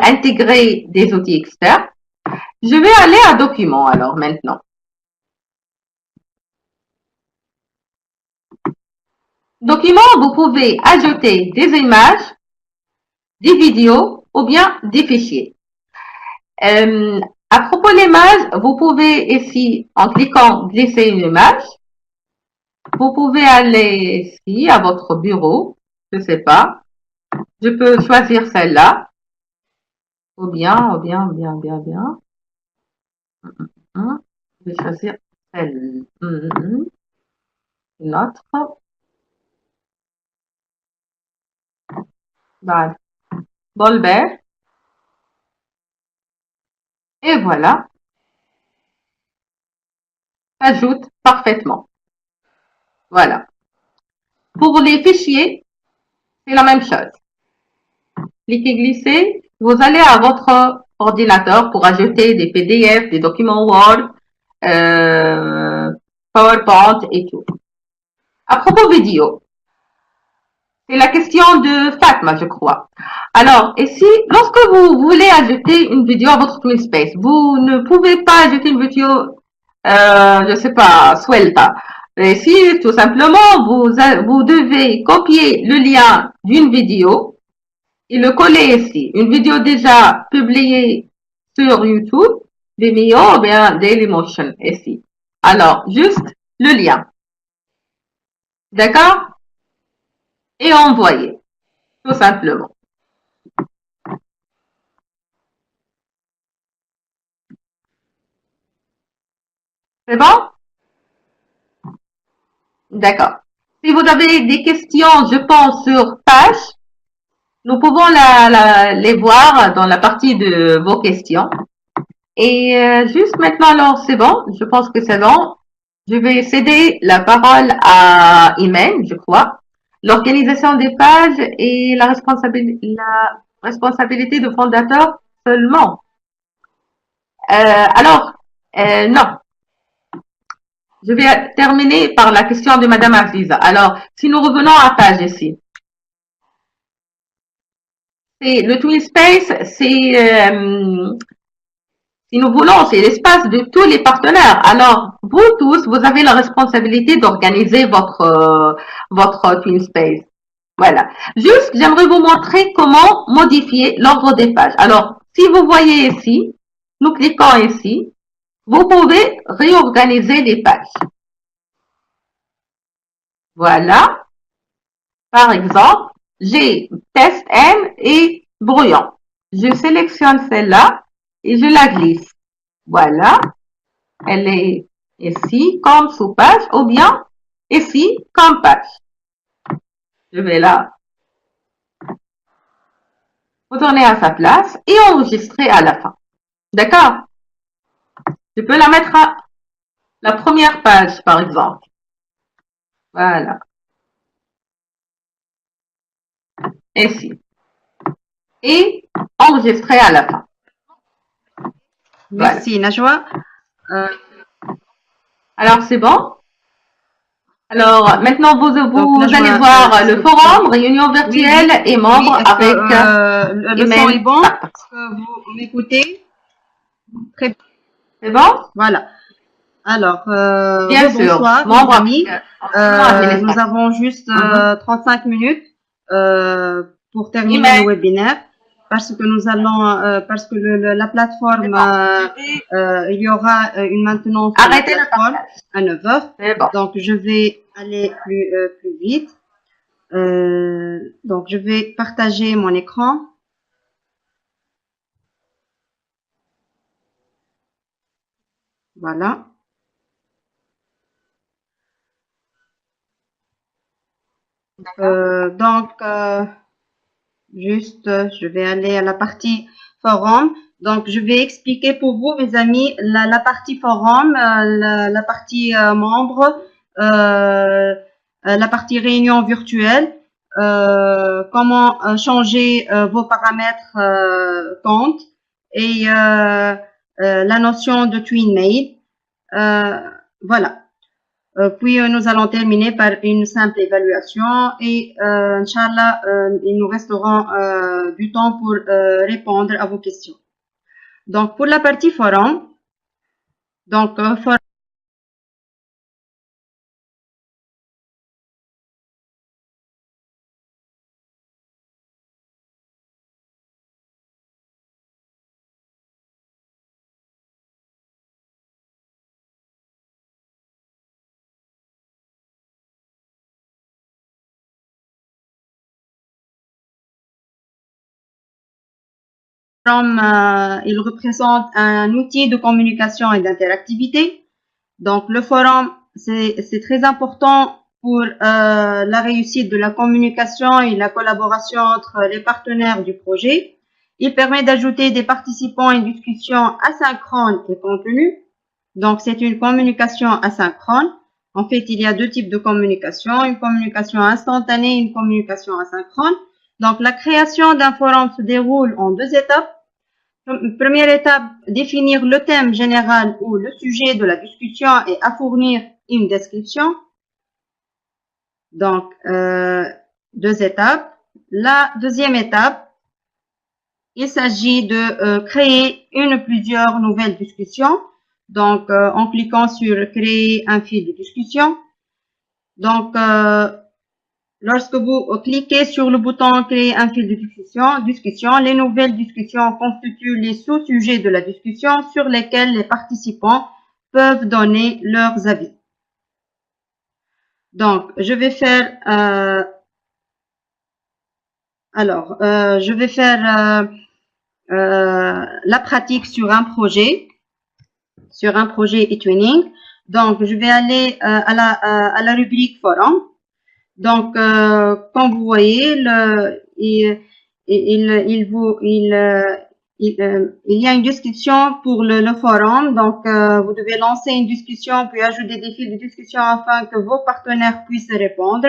intégré des outils externes. Je vais aller à Documents alors maintenant. Document, vous pouvez ajouter des images, des vidéos ou bien des fichiers. À propos de l'image, vous pouvez ici, en cliquant glisser une image, vous pouvez aller ici à votre bureau, je ne sais pas, je peux choisir celle-là, ou bien, je vais choisir celle, une autre, voilà, Bolbert, et voilà, ajoute parfaitement. Voilà. Pour les fichiers, c'est la même chose. Cliquez glisser, vous allez à votre ordinateur pour ajouter des PDF, des documents Word, PowerPoint et tout. À propos vidéo, c'est la question de Fatma, je crois. Alors, ici, lorsque vous voulez ajouter une vidéo à votre TwinSpace, vous ne pouvez pas ajouter une vidéo, je sais pas, suelta. Ici, tout simplement, vous devez copier le lien d'une vidéo et le coller ici. Une vidéo déjà publiée sur YouTube, Vimeo ou bien Dailymotion ici. Alors, juste le lien. D'accord? Et envoyer. Tout simplement. C'est bon? D'accord. Si vous avez des questions, je pense, sur tâche, nous pouvons les voir dans la partie de vos questions. Et juste maintenant, alors, c'est bon. Je pense que c'est bon. Je vais céder la parole à Imen, je crois. L'organisation des pages et la responsabilité de fondateur seulement. Non. Je vais terminer par la question de Madame Aziza. Alors, si nous revenons à page ici. Le TwinSpace, si nous voulons, c'est l'espace de tous les partenaires. Alors, vous tous, vous avez la responsabilité d'organiser votre TwinSpace. Voilà. Juste, j'aimerais vous montrer comment modifier l'ordre des pages. Alors, si vous voyez ici, nous cliquons ici, vous pouvez réorganiser les pages. Voilà. Par exemple, j'ai test N et brouillon. Je sélectionne celle-là et je la glisse. Voilà. Elle est ici comme sous-page ou bien ici comme page. Je vais la retourner à sa place et enregistrer à la fin. D'accord? Je peux la mettre à la première page, par exemple. Voilà. Ici. Et enregistrer à la fin. Merci, voilà. Najwa. Alors, c'est bon? Alors, maintenant, vous allez voir le forum, réunion virtuelle et membres avec... le son est bon? Est-ce que vous m'écoutez? Très... C'est bon? Voilà. Alors, bien sûr, bonsoir, amis. Nous avons juste 35 minutes pour terminer le webinaire parce que nous allons, parce que la plateforme, il y aura une maintenance de la plateforme à 9 heures. Bon. Donc, je vais aller plus vite. Donc, je vais partager mon écran. Voilà. Juste, je vais aller à la partie forum. Donc, je vais expliquer pour vous, mes amis, la partie forum, la partie membres, la partie réunion virtuelle, comment changer vos paramètres compte et la notion de TwinMail. Voilà. Puis nous allons terminer par une simple évaluation et Inch'Allah, il nous restera du temps pour répondre à vos questions. Donc pour la partie forum, donc forum il représente un outil de communication et d'interactivité. Donc, le forum, c'est très important pour la réussite de la communication et la collaboration entre les partenaires du projet. Il permet d'ajouter des participants à une discussion asynchrone et contenue. Donc, c'est une communication asynchrone. En fait, il y a deux types de communication, une communication instantanée et une communication asynchrone. Donc, la création d'un forum se déroule en deux étapes. Première étape, définir le thème général ou le sujet de la discussion et à fournir une description. Donc, 2 étapes. La deuxième étape, il s'agit de créer une ou plusieurs nouvelles discussions. Donc, en cliquant sur créer un fil de discussion. Donc, lorsque vous cliquez sur le bouton créer un fil de discussion, les nouvelles discussions constituent les sous-sujets de la discussion sur lesquels les participants peuvent donner leurs avis. Donc, je vais faire la pratique sur un projet e-twinning. Donc, je vais aller à la rubrique forum. Donc, comme vous voyez, il y a une description pour le forum. Donc, vous devez lancer une discussion, puis ajouter des fils de discussion afin que vos partenaires puissent répondre.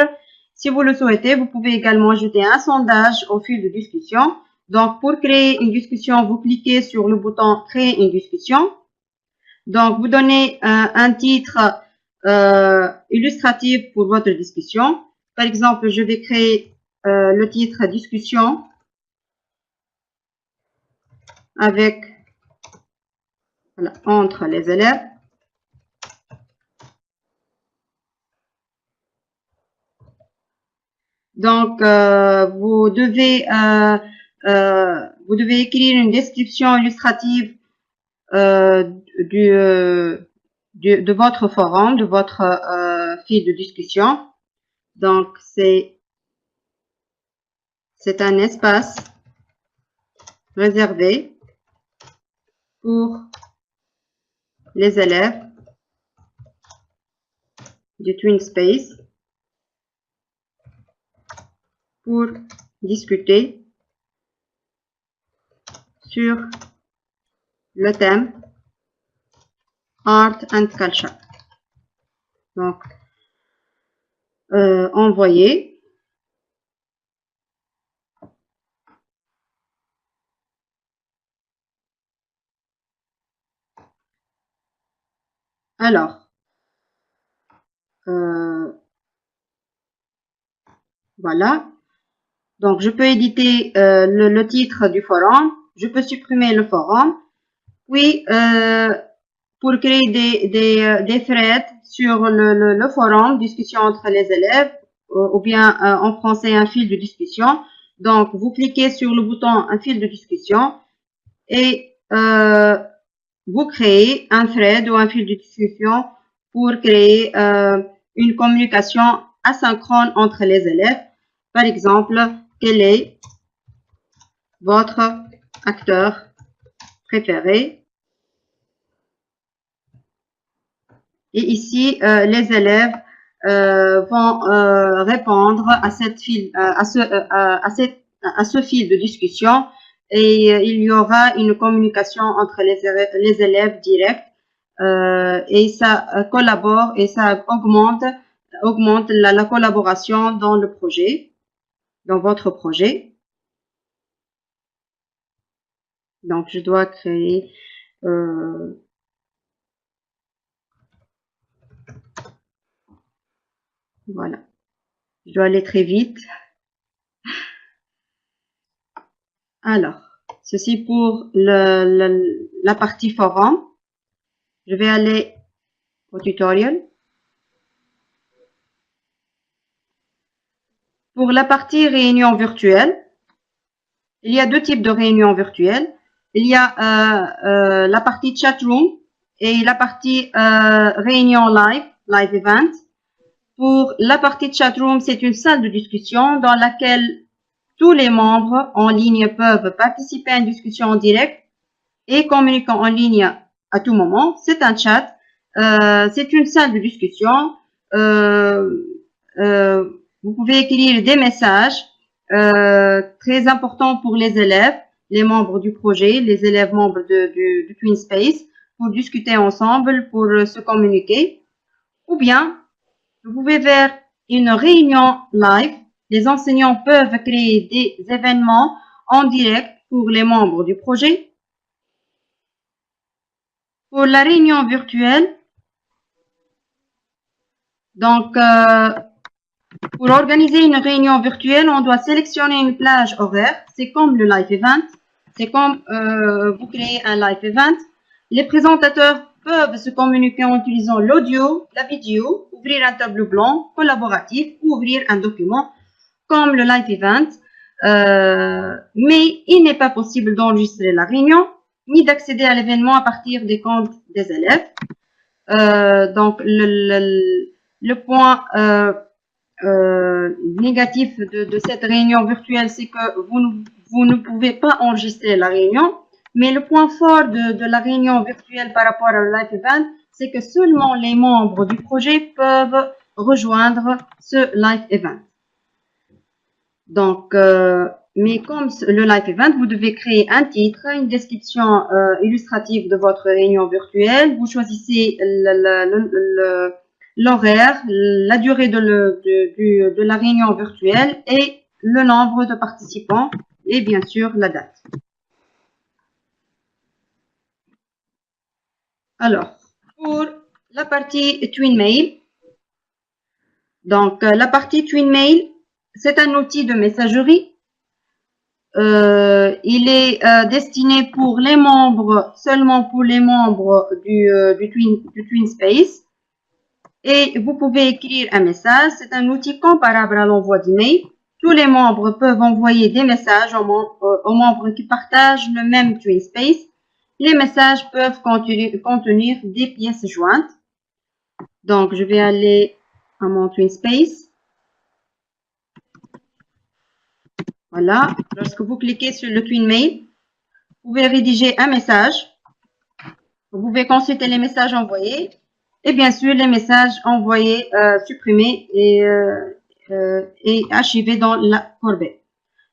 Si vous le souhaitez, vous pouvez également ajouter un sondage au fil de discussion. Donc, pour créer une discussion, vous cliquez sur le bouton créer une discussion. Donc, vous donnez un titre illustratif pour votre discussion. Par exemple, je vais créer le titre discussion avec entre les élèves. Donc, vous devez écrire une description illustrative de votre forum, de votre fil de discussion. Donc, c'est un espace réservé pour les élèves du TwinSpace pour discuter sur le thème Art and Culture. Donc, envoyer. Alors, voilà. Donc, je peux éditer le titre du forum. Je peux supprimer le forum. Puis, pour créer des threads sur le forum, discussion entre les élèves, ou bien en français, un fil de discussion. Donc, vous cliquez sur le bouton un fil de discussion et vous créez un thread ou un fil de discussion pour créer une communication asynchrone entre les élèves. Par exemple, quel est votre acteur préféré? Et ici, les élèves vont répondre à ce fil de discussion et il y aura une communication entre les élèves directs et ça collabore et ça augmente la collaboration dans le projet, dans votre projet. Donc, je dois créer voilà. Je dois aller très vite. Alors, ceci pour la partie forum. Je vais aller au tutoriel. Pour la partie réunion virtuelle, il y a 2 types de réunions virtuelles. Il y a la partie chat room et la partie réunion live event. Pour la partie chat room, c'est une salle de discussion dans laquelle tous les membres en ligne peuvent participer à une discussion en direct et communiquer en ligne à tout moment. C'est un chat, c'est une salle de discussion. Vous pouvez écrire des messages très importants pour les élèves, les membres du projet, les élèves membres du TwinSpace, pour discuter ensemble, pour se communiquer. Ou bien, vous pouvez faire une réunion live. Les enseignants peuvent créer des événements en direct pour les membres du projet. Pour la réunion virtuelle, donc, pour organiser une réunion virtuelle, on doit sélectionner une plage horaire. C'est comme le live event. C'est comme vous créez un live event. Les présentateurs peuvent se communiquer en utilisant l'audio, la vidéo, ouvrir un tableau blanc collaboratif ou ouvrir un document comme le live event. Mais il n'est pas possible d'enregistrer la réunion ni d'accéder à l'événement à partir des comptes des élèves. Donc, le point négatif de cette réunion virtuelle, c'est que vous ne pouvez pas enregistrer la réunion. Mais le point fort de la réunion virtuelle par rapport au live event, c'est que seulement les membres du projet peuvent rejoindre ce live event. Donc, mais comme le live event, vous devez créer un titre, une description illustrative de votre réunion virtuelle. Vous choisissez l'horaire, la durée de la réunion virtuelle et le nombre de participants et bien sûr la date. Alors, pour la partie TwinMail, donc la partie TwinMail, c'est un outil de messagerie. Il est destiné pour les membres, seulement pour les membres du TwinSpace. Et vous pouvez écrire un message. C'est un outil comparable à l'envoi d'email. Tous les membres peuvent envoyer des messages aux membres qui partagent le même TwinSpace. Les messages peuvent contenir des pièces jointes. Donc, je vais aller à mon TwinSpace. Voilà. Lorsque vous cliquez sur le TwinMail, vous pouvez rédiger un message. Vous pouvez consulter les messages envoyés. Et bien sûr, les messages envoyés, supprimés et archivés dans la corbeille.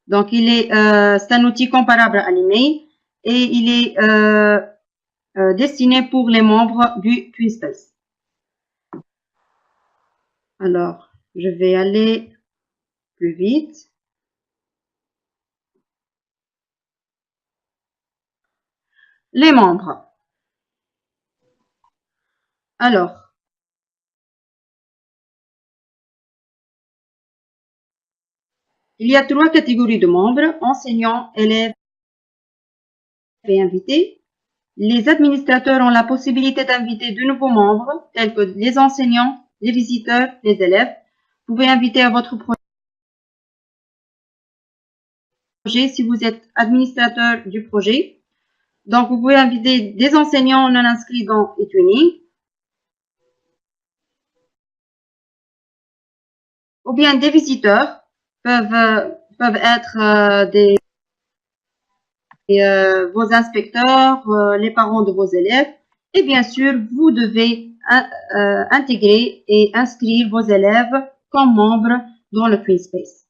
Donc, c'est un outil comparable à l'email et il est destiné pour les membres du TwinSpace. Alors, je vais aller plus vite. Les membres. Alors, il y a 3 catégories de membres, enseignants, élèves et invités. Les administrateurs ont la possibilité d'inviter de nouveaux membres, tels que les enseignants, les visiteurs, les élèves. Vous pouvez inviter à votre projet si vous êtes administrateur du projet. Donc, vous pouvez inviter des enseignants non inscrits dans eTwinning. Ou bien des visiteurs peuvent être vos inspecteurs, les parents de vos élèves. Et bien sûr, vous devez intégrer et inscrire vos élèves comme membres dans le TwinSpace.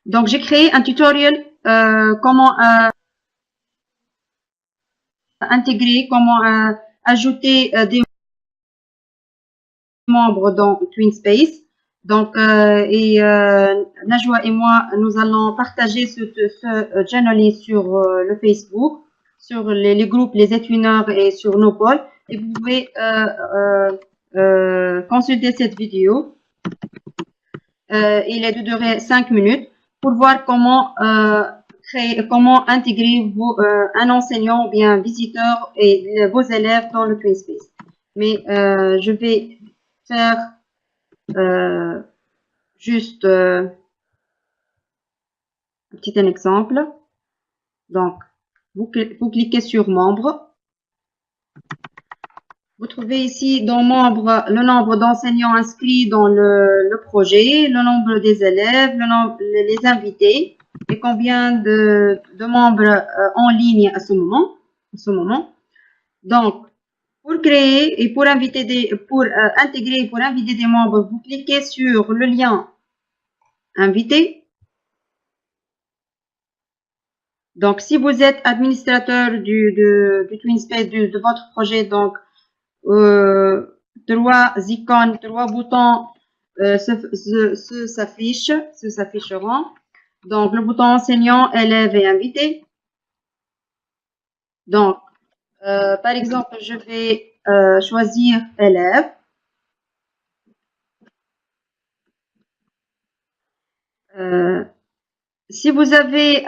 Donc, j'ai créé un tutoriel comment intégrer, comment ajouter des membres dans TwinSpace. Donc, Najwa et moi, nous allons partager ce channel sur le Facebook, sur les groupes, les étudiants et sur nos pôles. Et vous pouvez consulter cette vidéo. Il est de durée 5 minutes pour voir comment comment intégrer un enseignant ou bien un visiteur et vos élèves dans le TwinSpace. Mais je vais faire juste un petit exemple. Donc, vous cliquez sur membre. Vous trouvez ici dans membre le nombre d'enseignants inscrits dans le projet, le nombre des élèves, les invités et combien de membres en ligne à ce moment. Donc, pour créer et pour intégrer et pour inviter des membres, vous cliquez sur le lien inviter. Donc, si vous êtes administrateur du TwinSpace de votre projet, donc 3 icônes, 3 boutons s'afficheront. Donc, le bouton enseignant, élève et invité. Donc, par exemple, je vais choisir élève. Si vous avez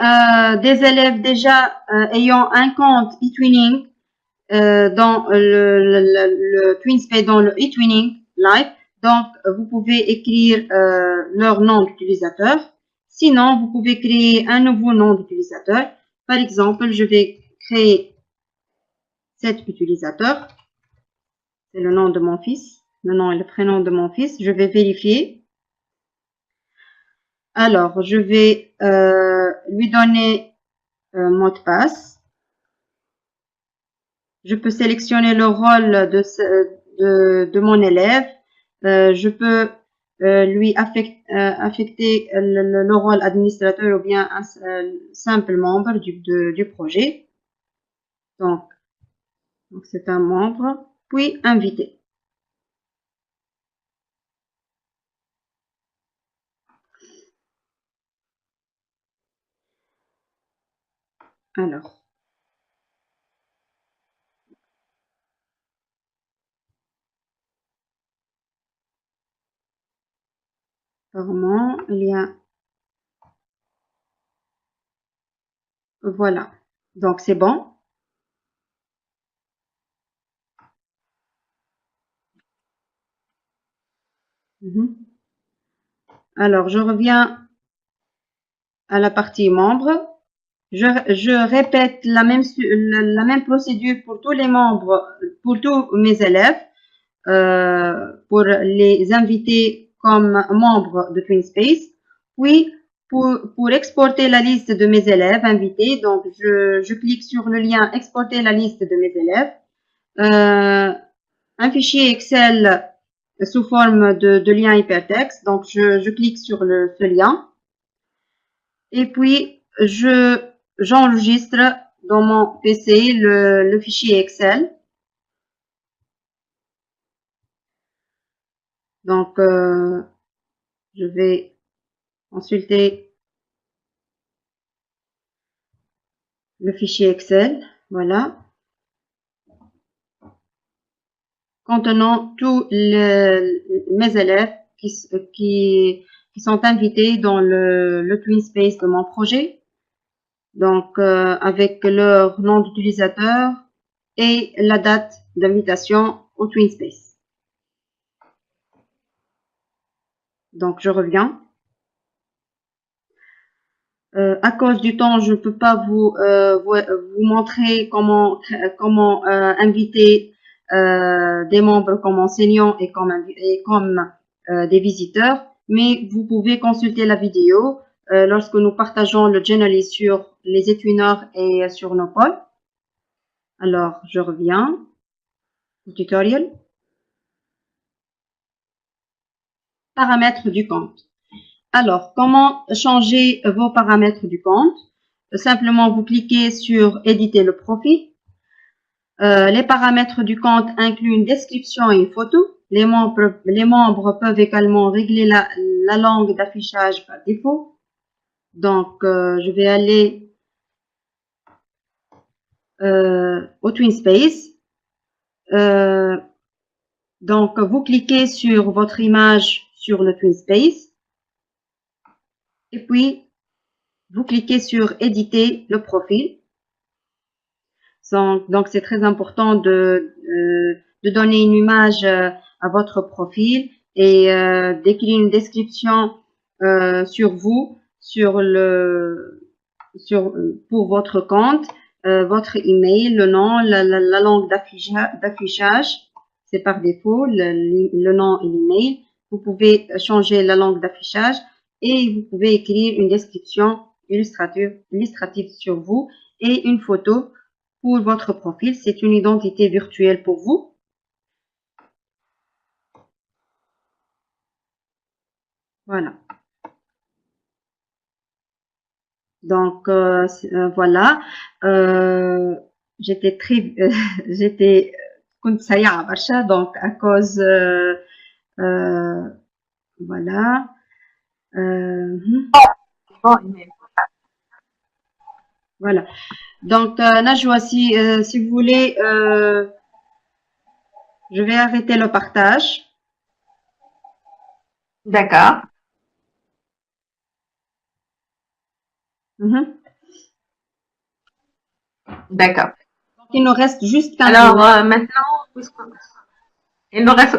des élèves déjà ayant un compte eTwinning dans le TwinSpace, dans le eTwinning Live, donc vous pouvez écrire leur nom d'utilisateur. Sinon, vous pouvez créer un nouveau nom d'utilisateur. Par exemple, je vais créer cet utilisateur. C'est le nom de mon fils, le nom et le prénom de mon fils. Je vais vérifier. Alors, je vais lui donner mot de passe. Je peux sélectionner le rôle de mon élève. Je peux lui affecter le rôle administrateur ou bien un simple membre du projet. Donc c'est un membre, puis invité. Alors, apparemment, il y a... Voilà. Donc, c'est bon. Alors, je reviens à la partie membre. Je répète la même procédure pour tous les membres, pour tous mes élèves, pour les inviter comme membres de TwinSpace. Puis, pour exporter la liste de mes élèves invités, donc je clique sur le lien exporter la liste de mes élèves. Un fichier Excel sous forme de lien hypertexte. Donc, je clique sur ce lien. Et puis, j'enregistre dans mon PC le fichier Excel. Donc, je vais consulter le fichier Excel. Voilà. Contenant tous mes élèves qui sont invités dans le TwinSpace de mon projet. Donc, avec leur nom d'utilisateur et la date d'invitation au TwinSpace. Donc, je reviens. À cause du temps, je ne peux pas vous montrer comment inviter des membres comme enseignants et comme des visiteurs, mais vous pouvez consulter la vidéo lorsque nous partageons le Genially sur les étudiants et sur nos pôles. Alors, je reviens au tutoriel. Paramètres du compte. Alors, comment changer vos paramètres du compte? Simplement, vous cliquez sur éditer le profil. Les paramètres du compte incluent une description et une photo. Les membres peuvent également régler la langue d'affichage par défaut. Donc, je vais aller au TwinSpace. Donc, vous cliquez sur votre image sur le TwinSpace. Et puis, vous cliquez sur éditer le profil. Donc, c'est très important de donner une image à votre profil et d'écrire une description sur vous, pour votre compte, votre email, le nom, la langue d'affichage, c'est par défaut, le nom et l'email. Vous pouvez changer la langue d'affichage et vous pouvez écrire une description illustrative sur vous et une photo pour votre profil. C'est une identité virtuelle pour vous. Voilà. Donc, voilà. J'étais كنت سريعة برشا donc à cause voilà bon, Imen. Voilà. Donc, Najwa, si vous voulez, je vais arrêter le partage. D'accord. Mhm. D'accord. Donc, il nous reste juste 15 Alors, minutes. maintenant, il nous reste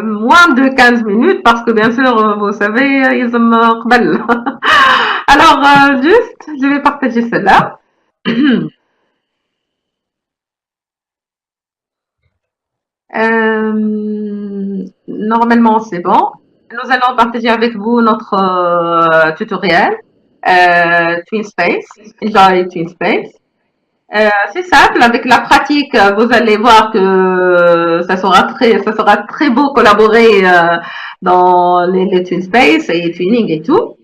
moins de 15 minutes parce que bien sûr, vous savez, ils me rebellent. Alors, juste, je vais partager cela. Normalement, c'est bon. Nous allons partager avec vous notre tutoriel TwinSpace, Enjoy TwinSpace. C'est simple, avec la pratique, vous allez voir que ça sera très beau collaborer dans les TwinSpace et Twinning et tout.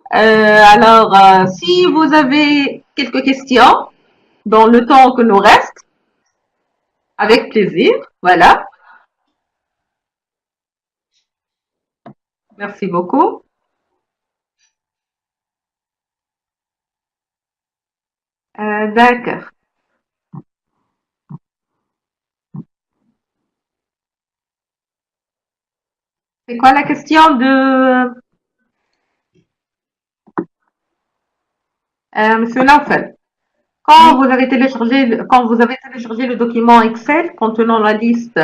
Alors, si vous avez quelques questions dans le temps que nous reste, avec plaisir. Voilà. Merci beaucoup. D'accord. C'est quoi la question de Monsieur Naufel? Oui, Quand vous avez téléchargé le document Excel contenant la liste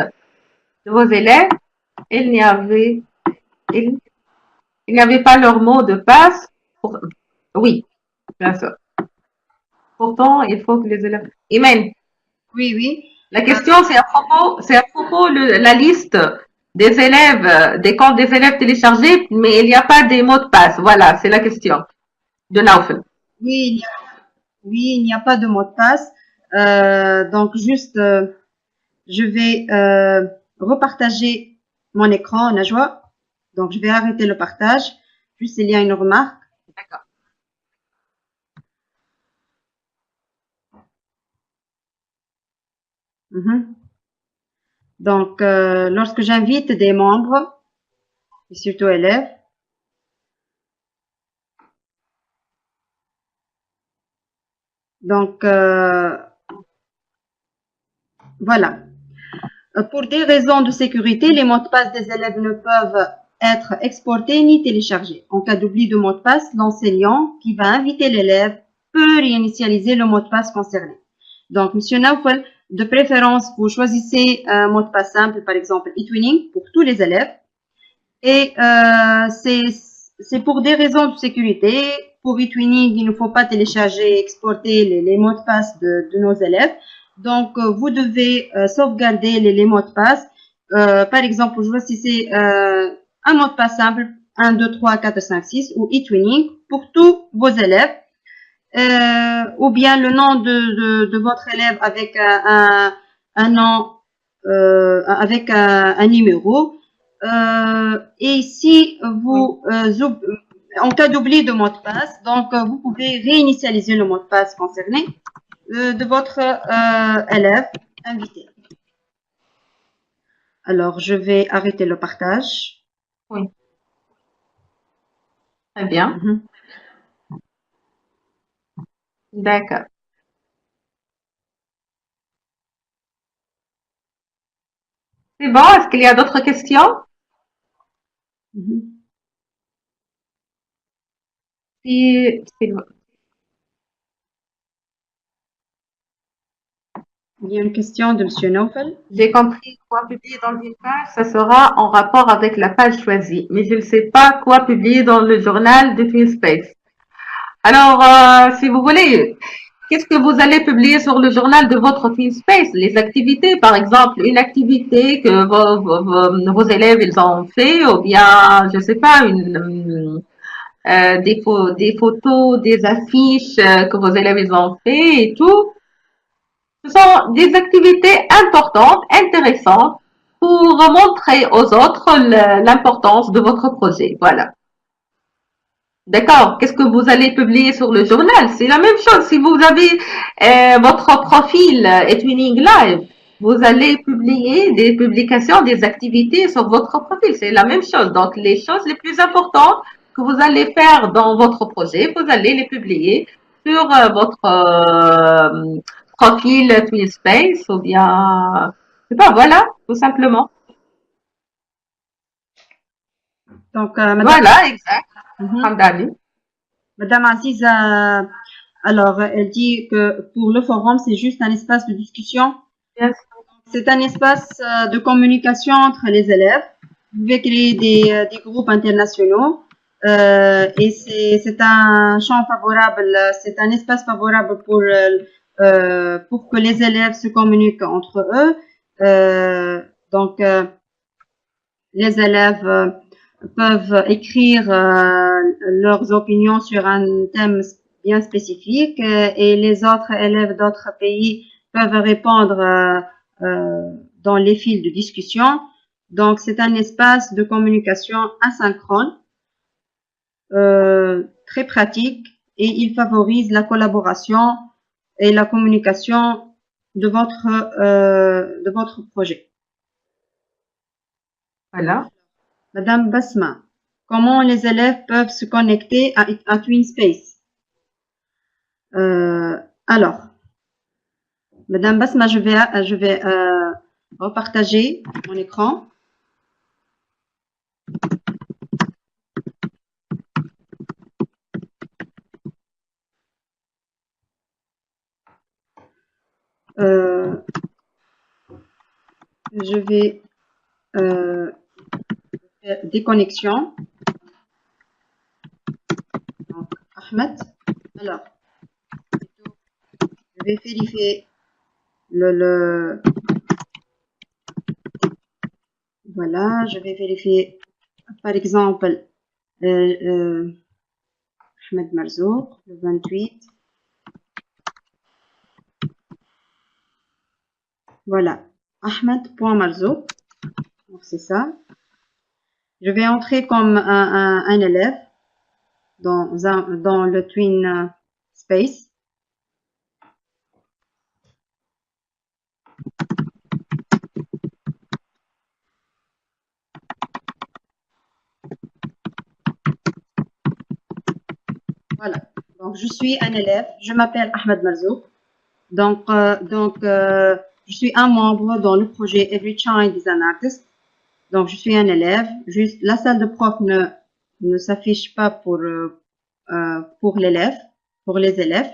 de vos élèves, il n'y avait, il, il n'y avait pas leur mot de passe. Oui, bien sûr. Pourtant, il faut que les élèves. Imen, oui, oui. la question c'est à propos la liste des élèves, des comptes des élèves téléchargés, mais il n'y a pas des mots de passe. Voilà, c'est la question de Naufel. Oui, oui, il n'y a pas de mot de passe. Donc, juste, je vais repartager mon écran, Najwa. Donc, je vais arrêter le partage. Juste, il y a une remarque. D'accord. Mhm. Donc, lorsque j'invite des membres, et surtout élèves, donc, voilà. Pour des raisons de sécurité, les mots de passe des élèves ne peuvent être exportés ni téléchargés. En cas d'oubli de mot de passe, l'enseignant qui va inviter l'élève peut réinitialiser le mot de passe concerné. Donc, Monsieur Naufel, de préférence, vous choisissez un mot de passe simple, par exemple eTwinning, pour tous les élèves. Et c'est pour des raisons de sécurité. Pour eTwinning, il ne faut pas télécharger et exporter les mots de passe de nos élèves. Donc, vous devez sauvegarder les mots de passe. Par exemple, je vois si c'est un mot de passe simple, 1, 2, 3, 4, 5, 6, ou eTwinning pour tous vos élèves. Ou bien le nom de votre élève avec un nom, avec un numéro. Et si Oui. vous, en cas d'oubli de mot de passe, donc vous pouvez réinitialiser le mot de passe concerné de votre élève invité. Alors, je vais arrêter le partage. Oui. Très bien. D'accord. C'est bon. Est-ce qu'il y a d'autres questions? Si, si- Il y a une question de Monsieur Naufel. J'ai compris quoi publier dans une page, ça sera en rapport avec la page choisie, mais je ne sais pas quoi publier dans le journal de TwinSpace. Alors, si vous voulez, qu'est-ce que vous allez publier sur le journal de votre TwinSpace? Les activités, par exemple, une activité que vos élèves ils ont fait, ou bien, je sais pas, des photos, des affiches que vos élèves ils ont fait et tout. Ce sont des activités importantes, intéressantes pour montrer aux autres l'importance de votre projet. Voilà. D'accord. Qu'est-ce que vous allez publier sur le journal? C'est la même chose. Si vous avez votre profil Twinning Live, vous allez publier des publications, des activités sur votre profil. C'est la même chose. Donc, les choses les plus importantes que vous allez faire dans votre projet, vous allez les publier sur votre profil TwinSpace ou bien, je sais pas, voilà, tout simplement. Donc, Voilà, exact. Mhm. Hamdani. Madame Aziz, alors, elle dit que pour le forum, c'est juste un espace de discussion. Yes. C'est un espace de communication entre les élèves. Vous pouvez créer des groupes internationaux et c'est un champ favorable, c'est un espace favorable pour que les élèves se communiquent entre eux. Donc, les élèves peuvent écrire leurs opinions sur un thème bien spécifique et les autres élèves d'autres pays peuvent répondre dans les fils de discussion. Donc, c'est un espace de communication asynchrone, très pratique et il favorise la collaboration et la communication de votre projet. Voilà. Madame Basma, comment les élèves peuvent se connecter à TwinSpace? Alors, Madame Basma, je vais repartager mon écran. Je vais faire des connexions. Donc, Ahmed. Alors, je vais vérifier voilà, je vais vérifier, par exemple, Ahmed Marzouk, le 28. Voilà, Ahmed.marzouk. Donc, c'est ça. Je vais entrer comme un élève dans le Twin Space. Voilà. Donc, je suis un élève. Je m'appelle Ahmed Marzouk. Donc, je suis un membre dans le projet Every Child is an Artist. Donc, je suis un élève. Juste, la salle de prof ne s'affiche pas pour l'élève, pour les élèves.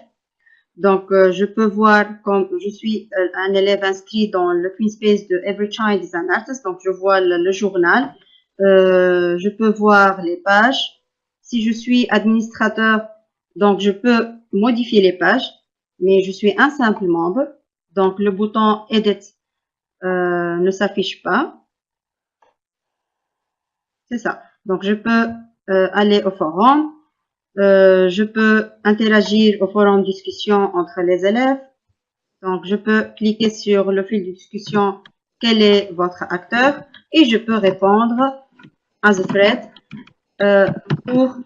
Donc, je peux voir comme je suis un élève inscrit dans le TwinSpace de Every Child is an Artist. Donc, je vois le journal. Je peux voir les pages. Si je suis administrateur, donc je peux modifier les pages, mais je suis un simple membre. Donc, le bouton Edit ne s'affiche pas. C'est ça. Donc, je peux aller au forum. Je peux interagir au forum discussion entre les élèves. Donc, je peux cliquer sur le fil de discussion, quel est votre acteur, et je peux répondre à the thread pour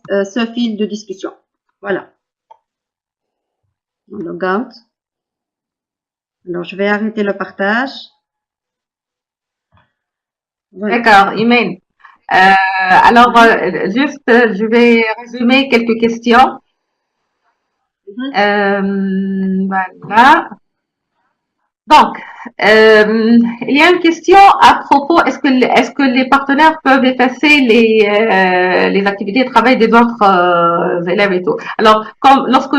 ce fil de discussion. Voilà. On log out. Alors, je vais arrêter le partage. Voilà. D'accord, Imen. Alors, juste, je vais résumer quelques questions. Voilà. Donc, il y a une question à propos, est-ce que les partenaires peuvent effacer les activités de travail des autres élèves et tout? Alors, comme lorsque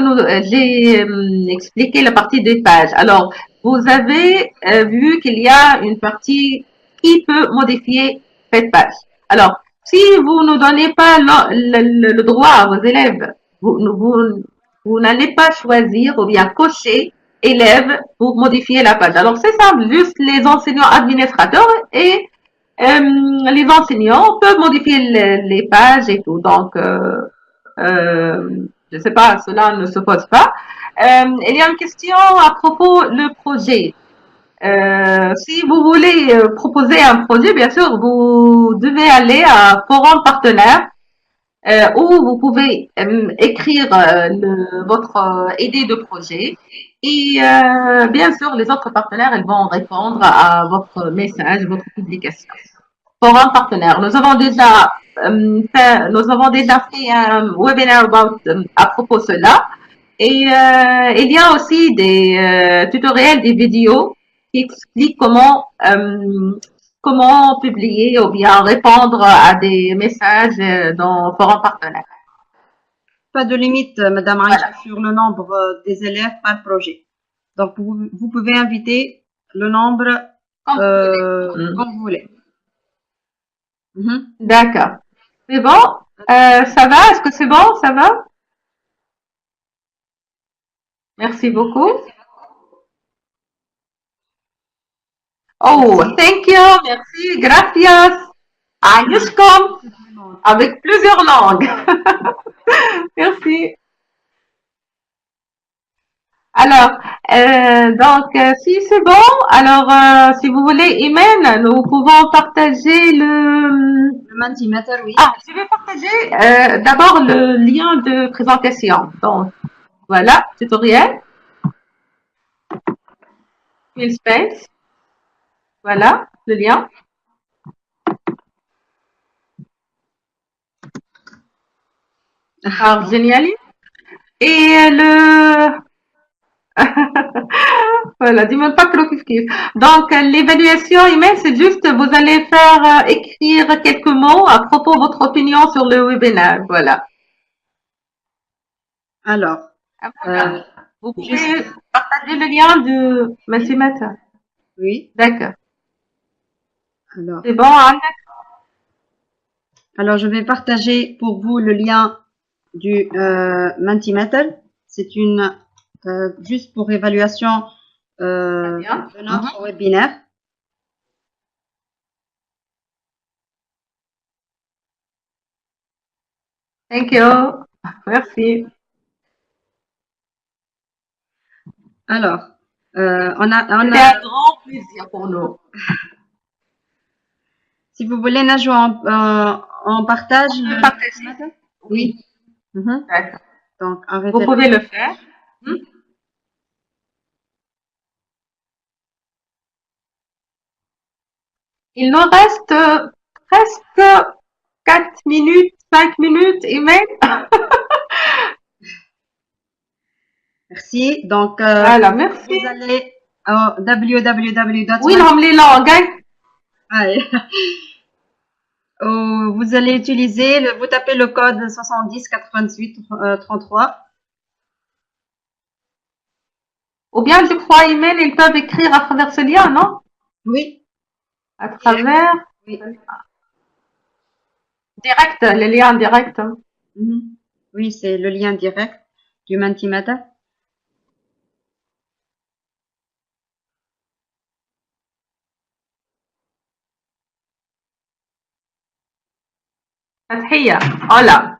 j'ai expliqué la partie des pages, alors, vous avez vu qu'il y a une partie qui peut modifier cette page. Alors, si vous ne donnez pas le droit à vos élèves, vous n'allez pas choisir ou bien cocher élèves pour modifier la page. Alors, c'est simple, juste les enseignants administrateurs et les enseignants peuvent modifier les pages et tout. Donc, je sais pas, cela ne se pose pas. Il y a une question à propos du projet. Si vous voulez proposer un projet, bien sûr, vous devez aller à Forum Partenaire où vous pouvez écrire votre idée de projet et bien sûr les autres partenaires ils vont répondre à votre message, votre publication. forum partenaire. Nous avons déjà fait un webinaire à propos de cela. Et il y a aussi des tutoriels, des vidéos qui expliquent comment publier ou bien répondre à des messages dans forum partenaire. Pas de limite, Madame Aïcha, Voilà. sur le nombre des élèves par projet. Donc, vous pouvez inviter le nombre comme vous voulez. D'accord. C'est bon? Ça va? Est-ce que c'est bon? Ça va? Merci beaucoup. Oh, thank you. Merci. Gracias. Ayushkom. Avec plusieurs langues. Merci. Alors, si c'est bon, alors si vous voulez, Imen, nous pouvons partager Le Mentimeter, oui. Ah, je vais partager d'abord le lien de présentation. Donc, voilà, tutoriel. Space. Voilà, le lien. Alors, génial. Et voilà, dis-moi pas trop kiff. Donc, l'évaluation email, c'est juste, vous allez faire écrire quelques mots à propos de votre opinion sur le webinaire. Voilà. Alors, vous pouvez partager le lien de Mentimeter. Oui. D'accord. Alors, c'est bon, Anna? Alors, je vais partager pour vous le lien du Mentimeter. C'est une juste pour évaluation de notre webinaire. Thank you. Merci. Alors, on a un grand plaisir pour nous. Si vous voulez, Najwa, on partage. Oui. D'accord. Donc, arrêtez. Vous pouvez le faire. Il nous reste presque 4 minutes, 5 minutes, email. Merci. Donc, voilà, merci. Vous allez au www. Oui, non, les langues. Vous allez utiliser, vous tapez le code 70 88 33. Ou bien, je crois, email, ils peuvent écrire à travers ce lien, non? Oui. À travers. Oui. Direct, les liens directs. Oui, c'est le lien direct du Mentimeter. Fathiya, hola.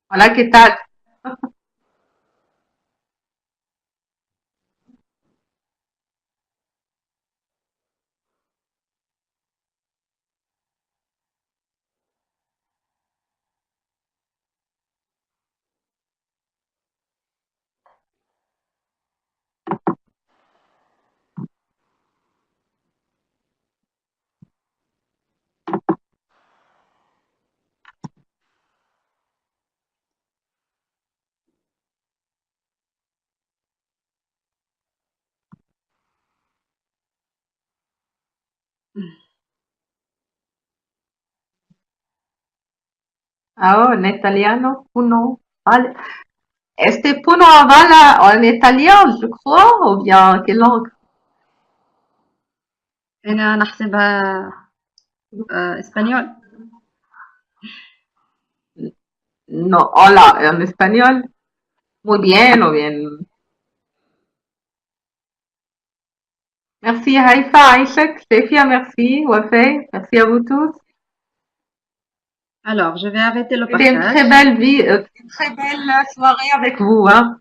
Hola, ¿qué tal? Ah, en italiano, uno, vale. Este puno avala en italien, je crois, ou bien quelle langue? أنا نحسبها espagnol. No, hola, en espagnol. Muy bien, o bien. Merci Haïfa, Aïchek, Stéphia, merci, Wafé, merci à vous tous. Alors, je vais arrêter le partage. C'était une très belle soirée avec vous, hein.